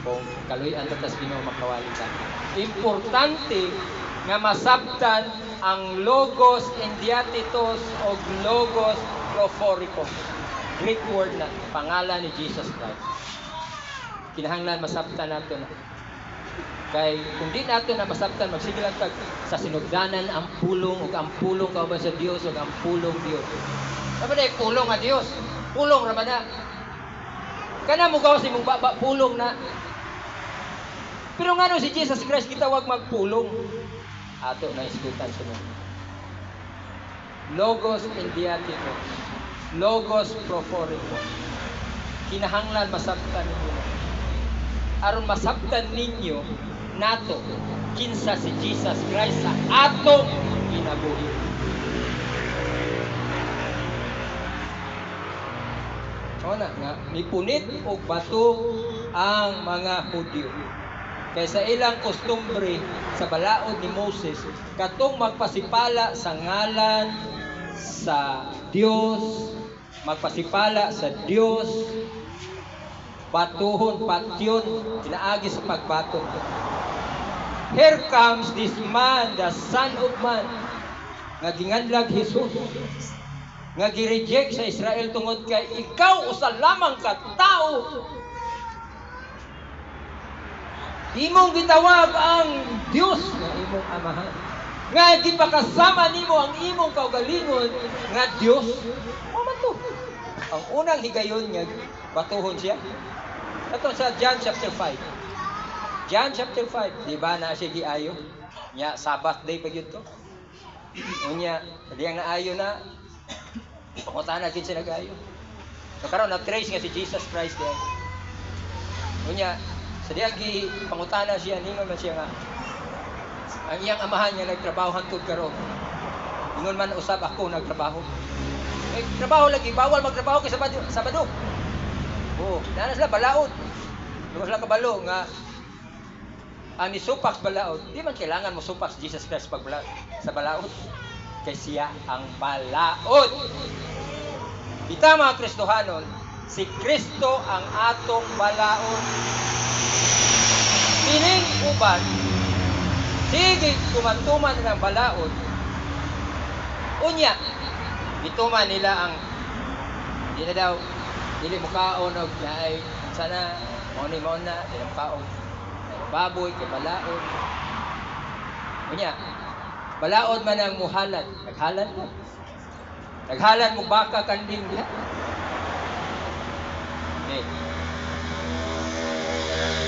Kung kaluyan tatas Ginoo makawali ka. Importante nga masabtan ang Logos in Diakitos o Logos Prochoricos. Greek word na, pangalan ni Jesus Christ. Kinahanglan masabtan nato na. Kay kung di nato na masabtan magsige lang tag sa sinugdanan ang pulong ug ang pulong kauban sa Dios ug ang pulong Dios. Sabi na pulong nga Dios. Pulong ra man na. Kana mo gawas imong baba pulong na. Pero ngano si Jesus Christ kita wag magpulong. Ato na isgutan sunod. Logos indiatiko. Logos prophoriko. Kinahanglan masabtan ninyo. Aron masabtan ninyo nato kinsa si Jesus Christ sa atong kinabuhi. Ona nga nipunit og bato ang mga Hudyo. Kaysa ilang kostumbre sa balaod ni Moses katong magpasipala sa ngalan sa Dios, magpasipala sa Dios, batuhon, patyon, pinaagi sa pagbaton. Here comes this man, the Son of Man, nga ginganlag Jesus, nga gireject sa Israel tungod kay ikaw usa lamang ka tao. Imong gitawag ang Dios nga imong amahan. Nga gipakasama nimo ang imong kaugalingon nga Dios. Mo man to. Ang unang higayon nga batuhon siya. Ato sa John chapter 5. John chapter 5, di ba na siya giayo? Nya Sabbath day pa gyud to. Unya, diyan nga ayo na pangutana gid siya nagayo. So karon na trace nga si Jesus Christ diay. Unya, sa diyan gi pangutana siya ningon man siya nga ang iyang amahan niya nagtrabaho hangtod karon. Ingon man usab ako nagtrabaho. Eh, trabaho lagi bawal magtrabaho kay Sabado. Oh, nana sila balaod. Lumas lang kabalo nga ang isupak balaod, di man kailangan mo supak si Jesus Christ pag sa balaod. Kay siya ang balaod. Kita mga Kristohanon, si Kristo ang atong balaod. Pining uban, sige tuman-tuman ng balaod. Unya, ituman nila ang di na daw dili mo kaon og naay sana mo na dili mo kaon baboy kay balaod. Unya, balaod man ang muhalad, naghalad mo. Naghalad mo baka kanding diha. Okay.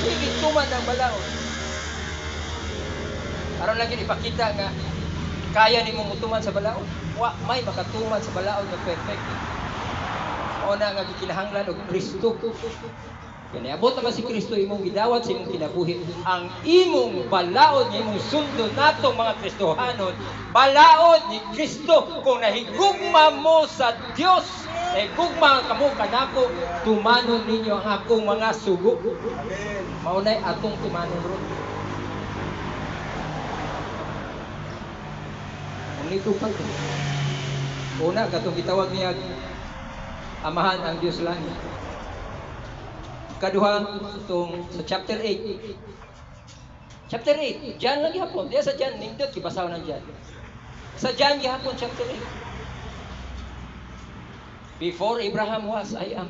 Sige tuman ang balaod. Aron lagi ipakita nga kaya nimo mutuman sa balaod. Wa may makatuman sa balaod nga perfect. Ona nga gikinahanglan og Kristo. Kaya abot naman si Kristo imong gidawat sa imong kinabuhi. Ang imong balaod, imong sundo natong mga Kristohanon, balaod ni Kristo. Kung nahigugma mo sa Dios, nahigugma kamo kanako, tumanon ninyo ang akong mga sugo. Maunay atong tumanon ron. Unito pa ito. Una, katong gitawag niya, amahan ang Diyos langit. Kaduha itong sa chapter 8. Chapter 8, John lagi hapon. Diya sa John, nindot, kibasaw ng John. Sa John hapon, chapter 8. Before Abraham was, I am.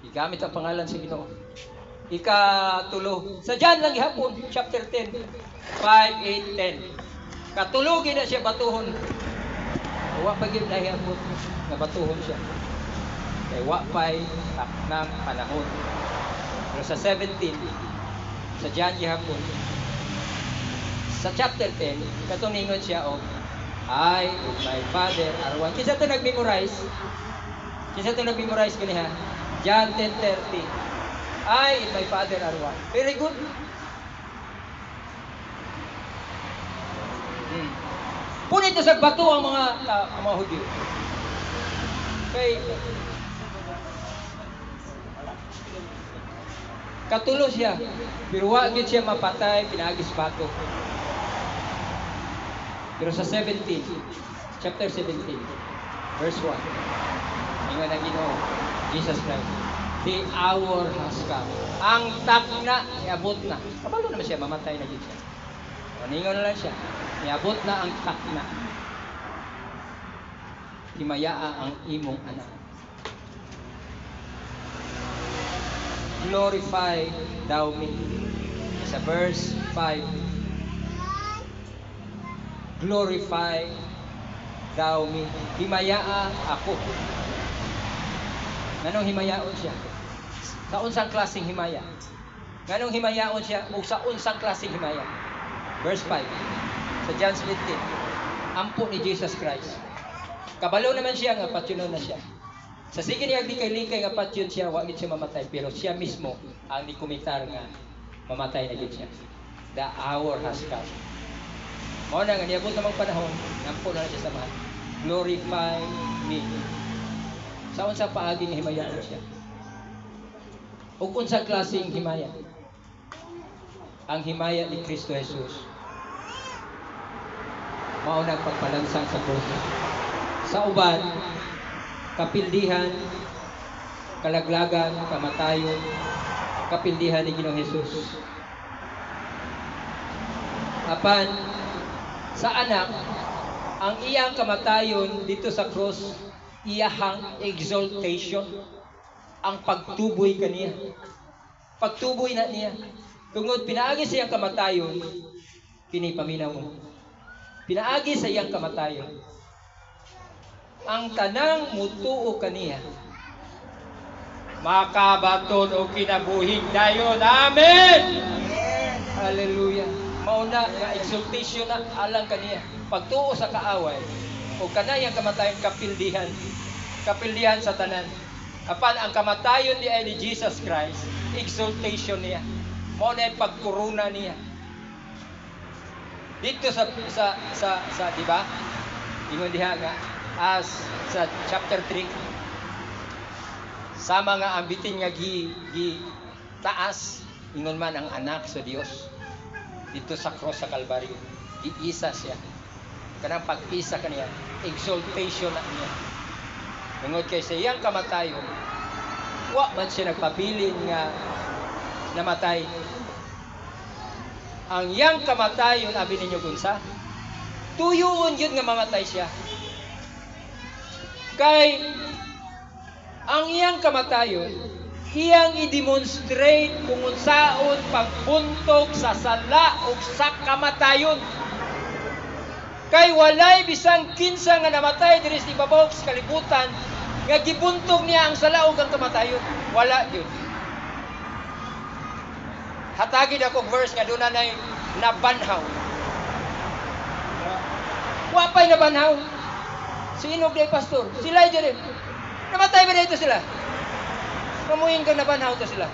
Igamit ang pangalan sa Ginoo. Ikatulo. Sa John lagi hapon, chapter 10. 5, 8, 10. Katulogin na siya batuhon. Huwag pag-ibig na hapon na batuhon siya. Kay wapay ng panahon. Pero sa 17, sa John hapon, sa chapter 10, katuningon siya o I and my Father are one. Kinsa ito nag-memorize? Kinsa ito nag-memorize kaniha? John 10:30. I and my Father are one. Very good. Punit na sa bato ang mga Hudyo. Kay katulo siya, pero wag siya mapatay, pinagis bato. Pero sa 17, chapter 17, verse 1, ingon ang Ginoo, Jesus Christ, the hour has come. Ang takna, iabot na. Kabalo naman siya, mamatay na siya. Paningon na lang siya, iabot na ang takna. Himayaa ang imong anak. Glorify thou me. sa verse 5. Glorify thou me. Himayaa ako. Nganong himayaon siya? Sa unsang klaseng himaya? Nganong himayaon siya o sa unsang klaseng himaya? Verse 5. Sa John 17. Ampo ni Jesus Christ. Kabalo naman siya nga patyonon na siya. Sa sige niya likay-likay nga patyon siya, wagit siya mamatay. Pero siya mismo ang nikumitar nga mamatay na gid siya. The hour has come. Mao na nga niabot namang panahon, nampo na siya sa mahal. Glorify me. Sa unsang paagi nga himayaan siya. Ug unsang klaseng himaya? Ang himaya ni Kristo Jesus. Mao nang pagpalansang sa krus. Sa uban, kapildihan, kalaglagan, kamatayon, kapildihan ni Ginoong Hesus. Apan sa anak, ang iyang kamatayon dito sa cross, iyahang exaltation, ang pagtuboy kaniya. Pagtuboy na niya. Tungod pinaagi sa iyang kamatayon, kini paminaw mo. Pinaagi sa iyang kamatayon. Ang tanang mutuo kaniya. Makabaton o kinabuhing dayon. Amen! Hallelujah. Mauna nga exaltation na alang kaniya. Pagtuo sa kaaway o kanayang kamatayon kapildihan. Kapildihan sa tanan. Apan ang kamatayon ni Jesus Christ, exaltation niya. Mauna yung pagkuruna niya. Dito sa di ba? Ingon diha nga as sa chapter 3 sama nga ang bitin nga gi taas ingon man ang anak sa Dios dito sa cross sa Kalbaryo. Iisa siya. Kanang pag-isa kaniya, exaltation na niya. Tungod kay sa iyang kamatayon, wa man siya nagpabilin nga namatay. Ang iyang kamatayon, abi ninyo kunsa, tuyuon yun nga mamatay siya. Kay ang iyang kamatayon, iyang i-demonstrate kung unsaon pagbuntog sa sala o sa kamatayon. Kay walay bisang kinsa nga namatay diri sa ibabaw sa kalibutan nga gibuntog niya ang sala ug ang kamatayon. Wala yun. Hatagid ako verse nga doon na nabanhaw. Wapay nabanhaw. Sinog day pastor. Sila dyan. Namatay ba dito sila? Kamuhin kang nabanhaw to sila.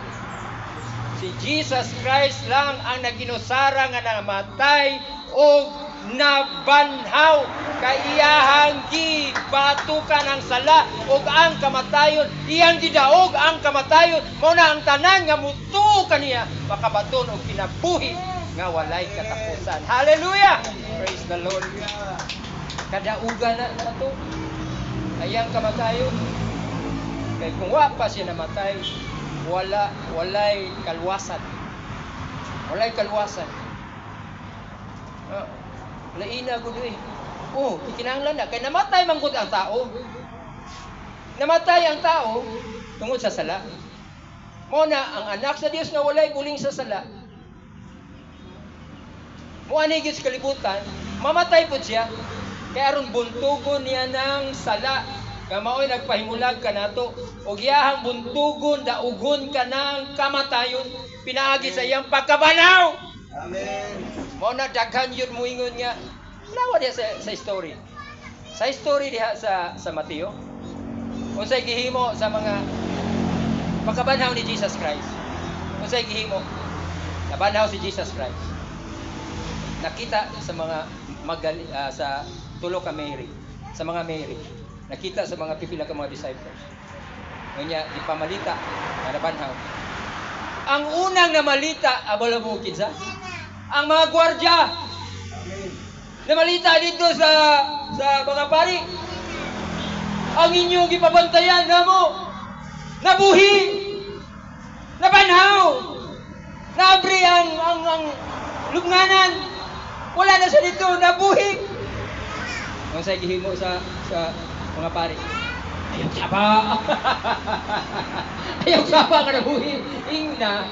Si Jesus Christ lang ang naginusara nga namatay o nabanhaw. Kaiyahang gibatukan ang sala o ang kamatayon. Iyang gidaog ang kamatayon. Muna ang tanan nga mutuo kaniya. Makabaton o kinabuhi nga walay katapusan. Hallelujah! Praise the Lord. Kadaugan na ito. Ayang kamatayon. Kaya kung pa siya namatay, walay kalwasan. Walay kalwasan. Laina ko doon. Oh, ikinahanglan na. Kaya namatay manggod ang tao. Namatay ang tao tungod sa sala. Muna, ang anak sa Diyos na walay buling sa sala. Muanigid sa kalibutan, mamatay po siya. Kaya aron buntugon niya ng sala. Kaya mao'y nagpahimulag ka nato. O giyahang buntugon, daugon ka ng kamatayon. Pinaagi sa iyang pagkabanaw. Amen. Muna, daghan yun mo ingon nga. Lawa diha sa story. Sa story diha sa Mateo. Unsay gihimo sa mga pagkabanhaw ni Jesus Christ. Unsay gihimo? Nabanhaw si Jesus Christ. Nakita sa mga sa tulo ka Mary, sa mga Mary. Nakita sa mga pipila ka mga disciples. Unya ipamalita nga nabanhaw. Ang unang namalita abala mo kinsa? Ang mga gwardiya. Namalita dito sa mga pari. Ang inyong gipabantayan namo nabuhi, nabanhaw, nabri ang lubnganan. Wala na siya dito, nabuhi. Ang sa gihimo sa mga pari. Ayaw saba ka nabuhi. Ingna,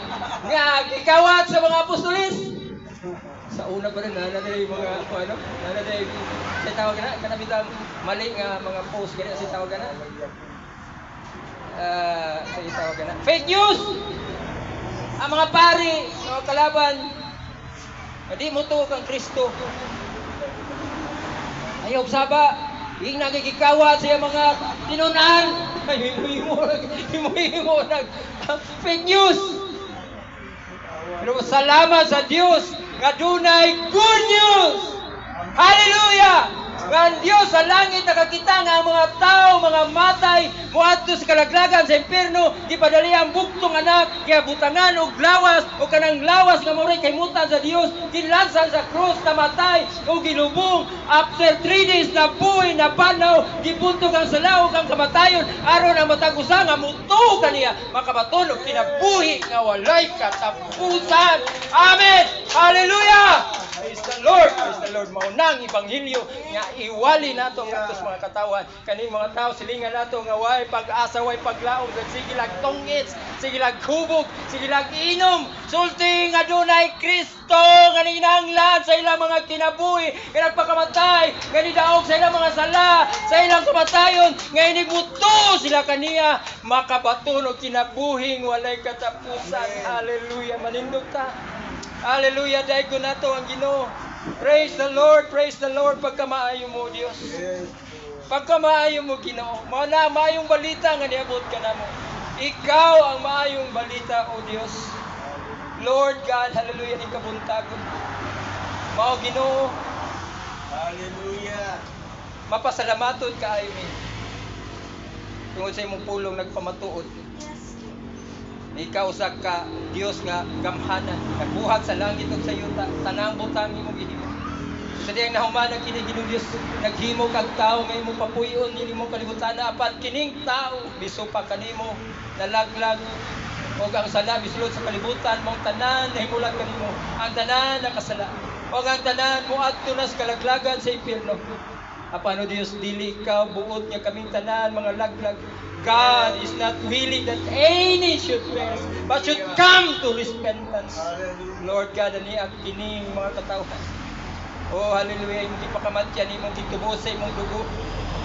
nga gikawat sa mga apostolis. Sa una pa rin, nanaday mga, nanaday, sa tawag na, kanabitang mali nga mga post, ganyan sa tawag na. Sa tawag na. Fake news! Ang mga pari, mga kalaban, hindi mo to kang Kristo. Ayaw saba, yung nagkikawat sa mga tinunan, ay himo nag fake news. Pero salamat sa Dios nga dunay good news. Hallelujah! Nga ang Diyos sa langit nakakita nga ang mga tao, mga matay, muadto sa kalaglagan sa impierno, gipadali ang buktong anak, kaya butangan og lawas, o kanang lawas nga moray kaymutan sa Dios, ginlansan sa krus, namatay, o gilubong. After 3 days na buhay, na panaw, gibuntog ang salaw, ang kamatayon, aron ang matagusa nga muto kaniya, makabaton og kinabuhi nga walay katapusan. Amen! Hallelujah! Praise the Lord! Praise the Lord! Maunang ibanghilyo nga iwali nato ang atos mga katawan. Kaning mga tao silingan nato nga way pag-asa, way paglaom, sige lag tongits, sige lag hubog, sige lag inom. Sulti nga dunay Kristo nga ninanglan sa ilang mga kinabuhi, nga nagpakamatay, nga nidaog sa ilang mga sala, sa ilang kamatayon, nga inigmuto sila kaniya, makabaton og kinabuhing walay katapusan. Hallelujah! Manindog ta. Hallelujah, dahil ko na to ang Ginoo. Praise the Lord, praise the Lord. Pagkamaayo mo, Diyos. Pagkamaayo mo, Ginoo. Maayong balita nga niabot ka na mo. Ikaw ang maayong balita, O Diyos. Lord God, hallelujah, ni kabuntagon. Mao, Ginoo. Hallelujah. Mapasalamaton ka ayo ni. Tungod sa imong pulong nagpamatuod. Ikaw sa ka Dios nga gamhanan, nagbuhat sa langit ug sa yuta, tanang butang imong gihimo. Sa diyang nahumanang kini Ginoong Dios, naghimo kag tao nga imong papuyon nimo kalibutan apan kining tao bisupa kanimo, nalaglag og ang sala bisulod sa kalibutan mong tanan nahimulat kanimo. Ang tanan nakasala. Og ang tanan moadto na sa kalaglagan sa impierno. Apan o Dios, dili ikaw buot nga kaming tanan mga laglag. God is not willing that any should perish, but should come to repentance. Lord God, ani ang kining mga katawhan. Oh, hallelujah, hindi pa kamatyan imong titubo sa imong dugo.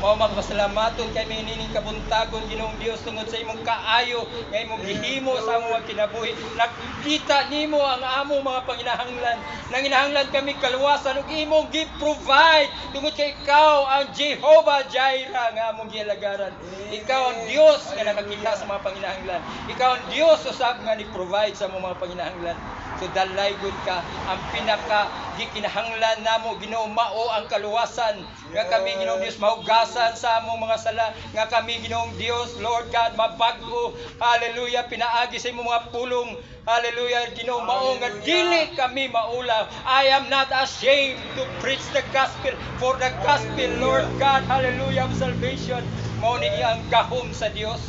Mao magpasalamaton kay minining kabuntagon Ginoong Dios tungod sa imong kaayo nga imong gihimo sa among kinabuhi. Nakita nimo ang among mga panginahanglan. Nanginahanglan kami kaluwasan ug imong gi-provide tungod kay ikaw ang Jehovah Jireh nga among gialagaran. Ikaw ang Dios nga nakakita sa mga panginahanglan. Ikaw ang Dios usab nga ni-provide sa among mga panginahanglan. So dalay gud ka ang pinaka gikinahanglan namo Ginoo, mao ang kaluwasan nga kami Ginoong Dios mahugasan sa among mga sala, nga kami Ginoong Dios Lord God mabag-o, hallelujah, pinaagi sa imong mga pulong, hallelujah Ginoo, mao nga dili kami maulaw. I am not ashamed to preach the gospel, for the gospel Lord God, hallelujah, of salvation mao ni ang gahom sa Dios.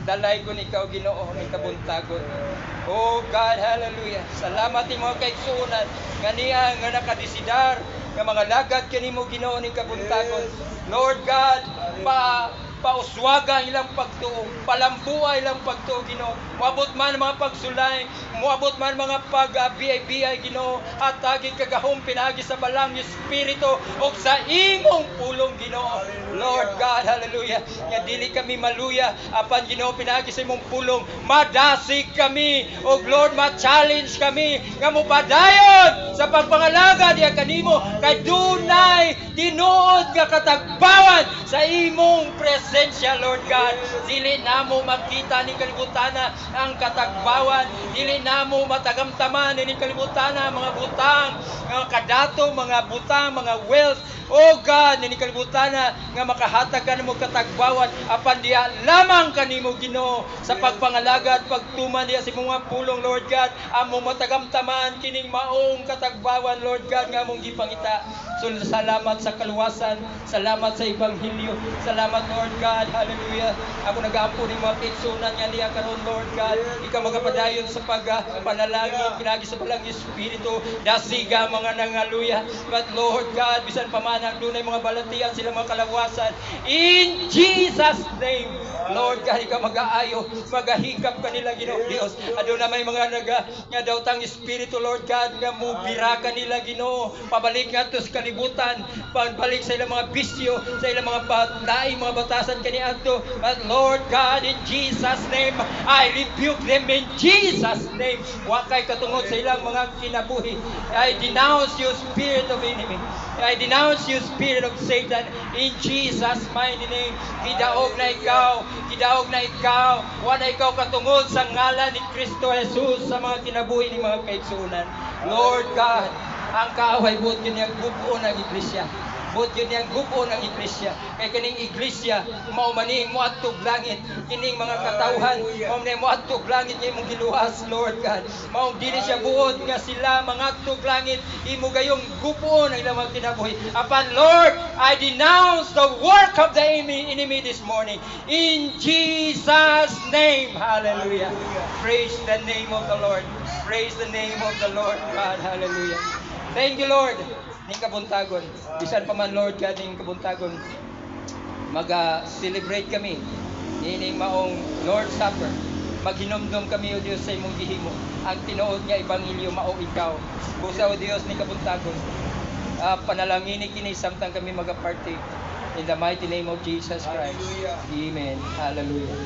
Dalay ko ikaw Ginoo ning kabuntagon. Oh God, hallelujah. Salamat ni mga kaigsuonan nga niya nga nakadisidar nga mga lagad kanimo Ginoo ning kabuntagon. Lord God, pauswaga ilang pagtuo, palambuay ilang pagtuo Ginoo. Moabot man mga pagsulay, moabot man mga pag-biyay Ginoo, at tagi kagahom pinagi sa balang espiritu o sa imong pulong Ginoo. Lord God, hallelujah. Nga dili kami maluya apan Ginoo pinagi sa imong pulong, madasig kami o Lord ma-challenge kami nga mopadayon sa pagpangalaga diya kanimo kay dunay tinuod nga katagbawan sa imong presensya Lord God. Dili namo makita ni kalibutana ang katagbawan, dili namo matagamtaman ni kalibutana mga butang, mga kadato, mga butang, mga wealth. Oh God, ni kalibutana nga makahatag ka nimo katagbawan apan diya lamang kanimo Ginoo sa pagpangalaga at pagtuman diya sa mga pulong Lord God. Among matagamtaman kining maong katagbawan Lord God nga among gipangita. So salamat sa kaluwasan, salamat sa ebanghelyo, salamat Lord God, hallelujah. Ako nag-aapo ng mga kitsunan nga niya karon, Lord God. Ikaw magapadayon sa panalangin, pinagi sa balang Espiritu, dasiga mga nangaluya. But Lord God, bisan pamanang doon ay mga balatian sila mga kalawasan. In Jesus' name, Lord God, ikaw mag-aayo, magahigap kanila, Ginoo Dios. Ado na may mga nga daw tang Espiritu, Lord God, nga mubira kanila, Ginoo. Pabalik nga to sa kalibutan, pabalik sa ilang mga bisyo, sa ilang mga daing mga batasan kaniadto. But Lord God, in Jesus' name, I rebuke them in Jesus' name. Wa kay katungod sa ilang mga kinabuhi. I denounce you, spirit of enemy. I denounce you, spirit of Satan, in Jesus' mighty name. Kidaog na ikaw, wala ikaw katungod sa ngalan ni Kristo Jesus sa mga kinabuhi ni mga kaigsunan. Lord God, ang kaaway buot yun yung gupo ng iglesia. Buot yun yung gupo ng iglesia. Kaya kining iglesia, maumani mo atog langit. Kining mga katauhan, maumani mo atog langit nga imong giluhas, Lord God. Maung dili siya buot nga sila mga atog langit. Imo gayong gupo ng ilang mga kinabuhi. Upon Lord, I denounce the work of the enemy this morning. In Jesus' name, hallelujah. Praise the name of the Lord. Praise the name of the Lord God, hallelujah. Thank you, Lord. Ning kabuntagon, bisan pa man, Lord God, ning kabuntagon, mag-celebrate kami nining maong Lord Supper. Maghinomdom kami, O Diyos, sa imong gihimo. Ang tinuod nga ebanghelyo mao ikaw. Busa, O Diyos, ning kabuntagon, panalangin kini samtang kami mag-partake. In the mighty name of Jesus Christ. Amen. Hallelujah.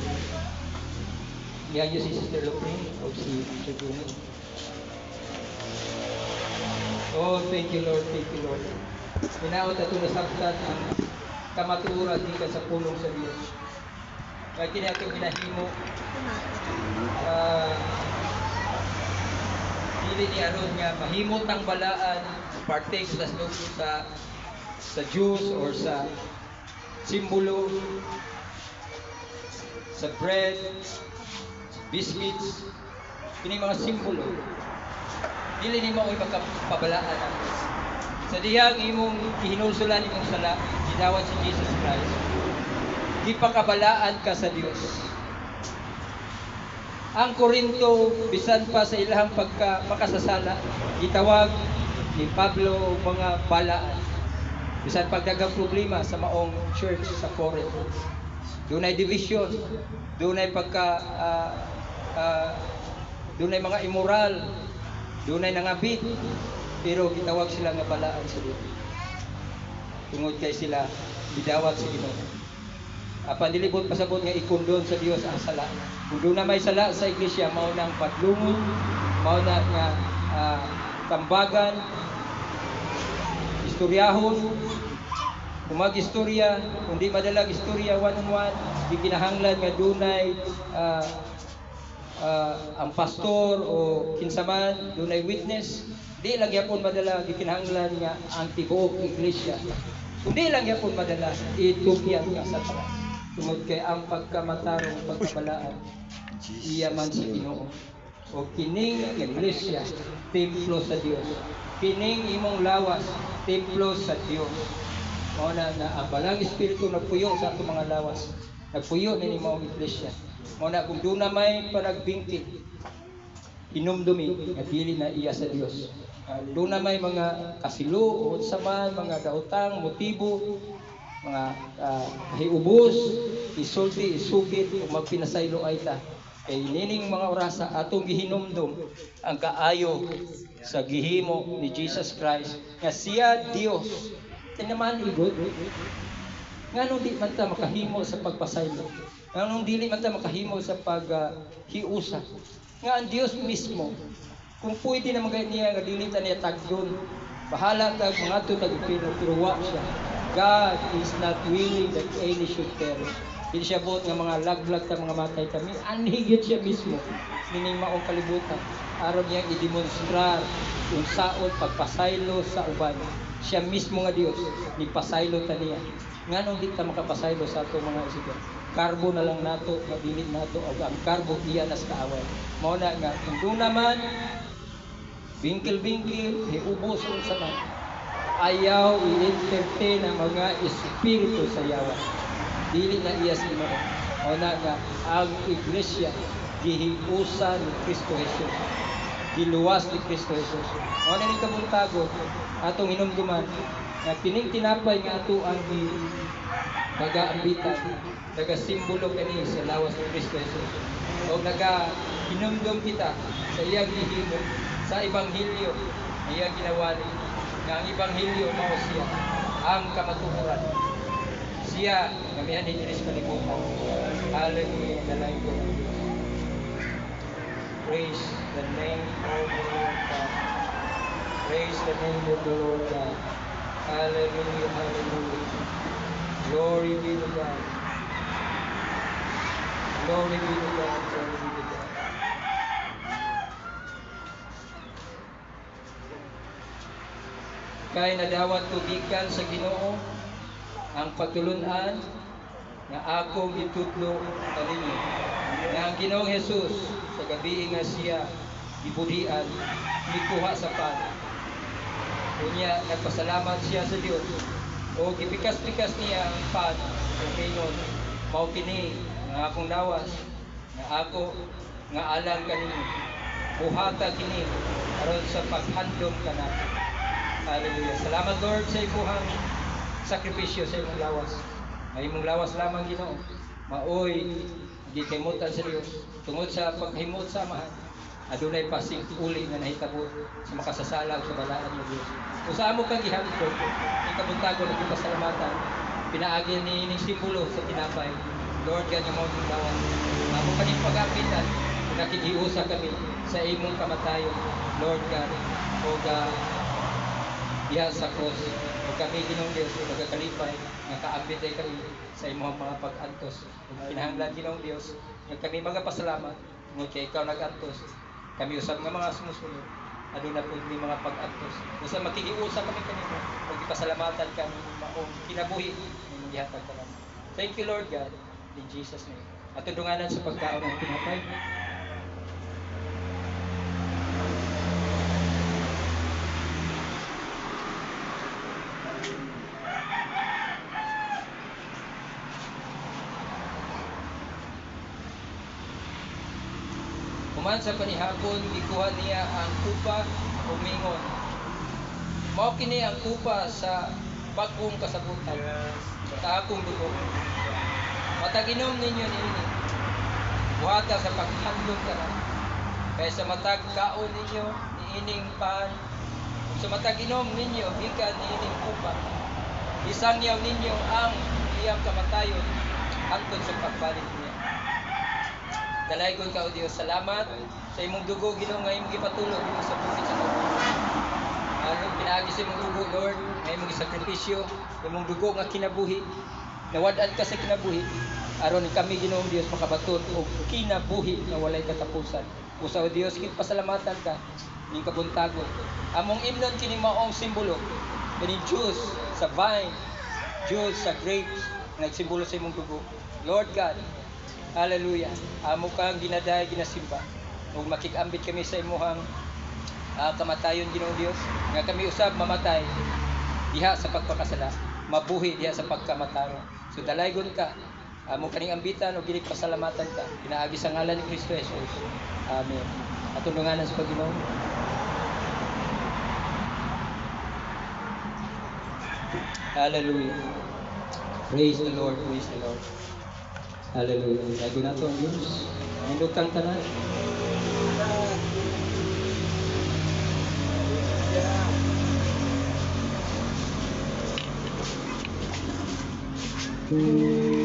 Yan yung si Sister Lopin o si Sister Bruno. Oh, thank you, Lord. Thank you, Lord. Minaot at nasabtan ang kamaturan di ka sa pulong sa Diyos. Kaya kini atong ginahimo, dili ni aron nga mahimot ang balaan, partake sa juice or sa simbolo, sa bread, biscuits, kini mga simbolo. Dili ni mo magpabalaan. Sa dihang imong gihinulsulan imong sala, ginawat si Jesus Christ. Di pakabalaan ka sa Dios. Ang Korinto, bisan pa sa ilahang makasasala, gitawag ni Pablo mga balaan. Bisan pagdagang problema sa maong church sa Corinth. Dunay division, dunay dunay mga immoral, dunay nangabit, pero gitawag sila nga balaan sa Dios. Tungod kay sila gidawat sa Ginoo. Apan dilibot pasabot nga ikondon sa Dios ang sala. Kung doon na may sala sa iglesia, mao nang padlungon, mao na nga tambagan, istoryahon, kung mag-istorya, kung di madalag istorya one-on-one, di kinahanglan nga dunay ang pastor o kinsaman, dunay witness, di lang yapon madala, di kinahanglan nga ang tibuok iglesia. Kung di lang yapon madala, itugyan ka sa taas. Tungod kay ang pagkamatarong pagkabalaan, iya man sa Ginoo. O kining iglesia, templo sa Dios. Kining imong lawas, templo sa Dios. Mao na ang balang espiritu nagpuyo sa atong mga lawas. Nagpuyo ni imong iglesia. Mao na kung doon na may panagbingkit, inumdumi, dili na iya sa Dios. Doon na may mga kasilo, o saman, mga daotang, motibo, mga hiubos, isulti, isugit, o magpinasaylo ay ta. Kay nining mga orasa atong gihinumdum ang kaayo sa gihimo ni Jesus Christ nga siya Dios. Tinaman igod. Nganong di man ta makahimo sa pagpasaylo? Nganong dili man ta makahimo sa paghiusa? Nga ang Dios mismo, kung pwede na magay niya nga dili ta niya tagdon, bahala tag mga tag pero wa siya. God is not willing that any should perish. Hindi siya buot nga mga laglag ta mga matay kami. Anhigit siya mismo. Nining maong kalibutan. Aron niyang i-demonstrar yung saot pagpasaylo sa uban. Siya mismo nga Dios ni pasaylo ta niya. Nganong di ta makapasaylo sa ato mga isigan. Karbo na lang nato, mabilin nato og ang karbo iya nas kaaway. Mao na nga kung naman bingkil-bingkil hiubos sa man. Ayaw i-entertain ang mga espiritu sa yawa. dili na iya si Mao. O na nga ang iglesia gihiusa ni Kristo Jesus. Giluwas ni Kristo Jesus. O na ni kabuntagon atong hinumduman nga kining tinapay nga ato ang pag-aambitan, taga-simbolo kani sa lawas ni Kristo Jesus. O hinumdum kita sa iyang gihimo, sa Ebanghelyo, iyang ginawali, nga ang Ebanghelyo mao siya, ang kamatuoran. Siya, kamihan ni Diyos kalibutan. Hallelujah, dalay ko. Praise the name of the Lord God. Praise the name of the Lord God. Hallelujah, hallelujah. Glory be to God. Glory be to God. Glory be to God. Kaya nadawat tubigan sa Ginoo ang pagtulunan nga akong itudlo kaninyo. Nga ang Ginoong Jesus sa gabi nga siya gibudian, gikuha sa pan. Unya nagpasalamat siya sa Dios. O gipikas-pikas niya ang pan o minon. Mao kini nga akong lawas nga ako nga alang kaninyo. Buhata kini aron sa paghandom kanato. Hallelujah. Salamat Lord sa imong sakripisyo sa imong lawas. Ay imong lawas lamang Ginoo. Maoy gikimutan sa Dios tungod sa paghimot sa amahan. Adunay pasig uli nga nahitabo sa makasasalag sa balaan mo Dios. Usa mo kang gihapon, ikabuntagon ug pasalamatan. Pinaagi ni ining simbolo sa tinapay. Lord God nga mao lawas. Amo kaning pag-apitan nakikiusa kami sa imong kamatayon, Lord God. O diha sa cross, o kami Ginoong Dios nagakalipay nga kaambit ay kami sa imong mga pag-antos. Ug kinahanglan Ginoong Dios nga kami magapasalamat ngod kay ikaw nag-antos. Kami usab nga mga sumusunod aduna pud ni mga pag-antos. Usa makikiusa kami kanimo ug ipasalamatan kami maong kinabuhi nimong gihatag kanamo. Thank you Lord God in Jesus name. At dunganan sa pagkaon ng tinapay. Human sa panihapon, gikuha niya ang kupa o mingon. Mao kini ang kupa sa bagong kasabutan. Sa akong dugo. Mataginom ninyo niini. Buhata sa paghandom kanan. Kaya sa matag kaon ninyo niining pan. Sa mataginom ninyo gikan niining kupa. Isangyaw ninyo ang iyang kamatayon hangtod sa pagbalik niya. Dalaygon ka o Dios, salamat sa imong dugo Ginoo nga imong gipatulog sa bukid sa dugo. Pinaagi sa imong dugo Lord, nga imong sakripisyo, imong dugo nga kinabuhi. Nawad-an ka sa kinabuhi aron kami Ginoong Dios makabaton og kinabuhi nga walay katapusan. Usa o Dios gid pasalamatan ka ning kabuntagon. Among imnon kini maong simbolo kini juice sa vine, juice sa grapes nagsimbolo sa imong dugo. Lord God, hallelujah. Amo kang ginaday ginasimba. Ug makikambit kami sa imong kamatayon Ginoong Dios nga kami usab mamatay diha sa pagpakasala, mabuhi diha sa pagkamatayon. So dalaygon ka. Amo kaning ambitan ug gili pasalamatan ka. Pinaagi sa ngalan ni Kristo Jesus. Amen. Atong dunganan sa Panginoon. Hallelujah. Praise the Lord. Praise the Lord. Hallelujah. Lago na ito ang Diyos. Nindot kang tanan. Yeah.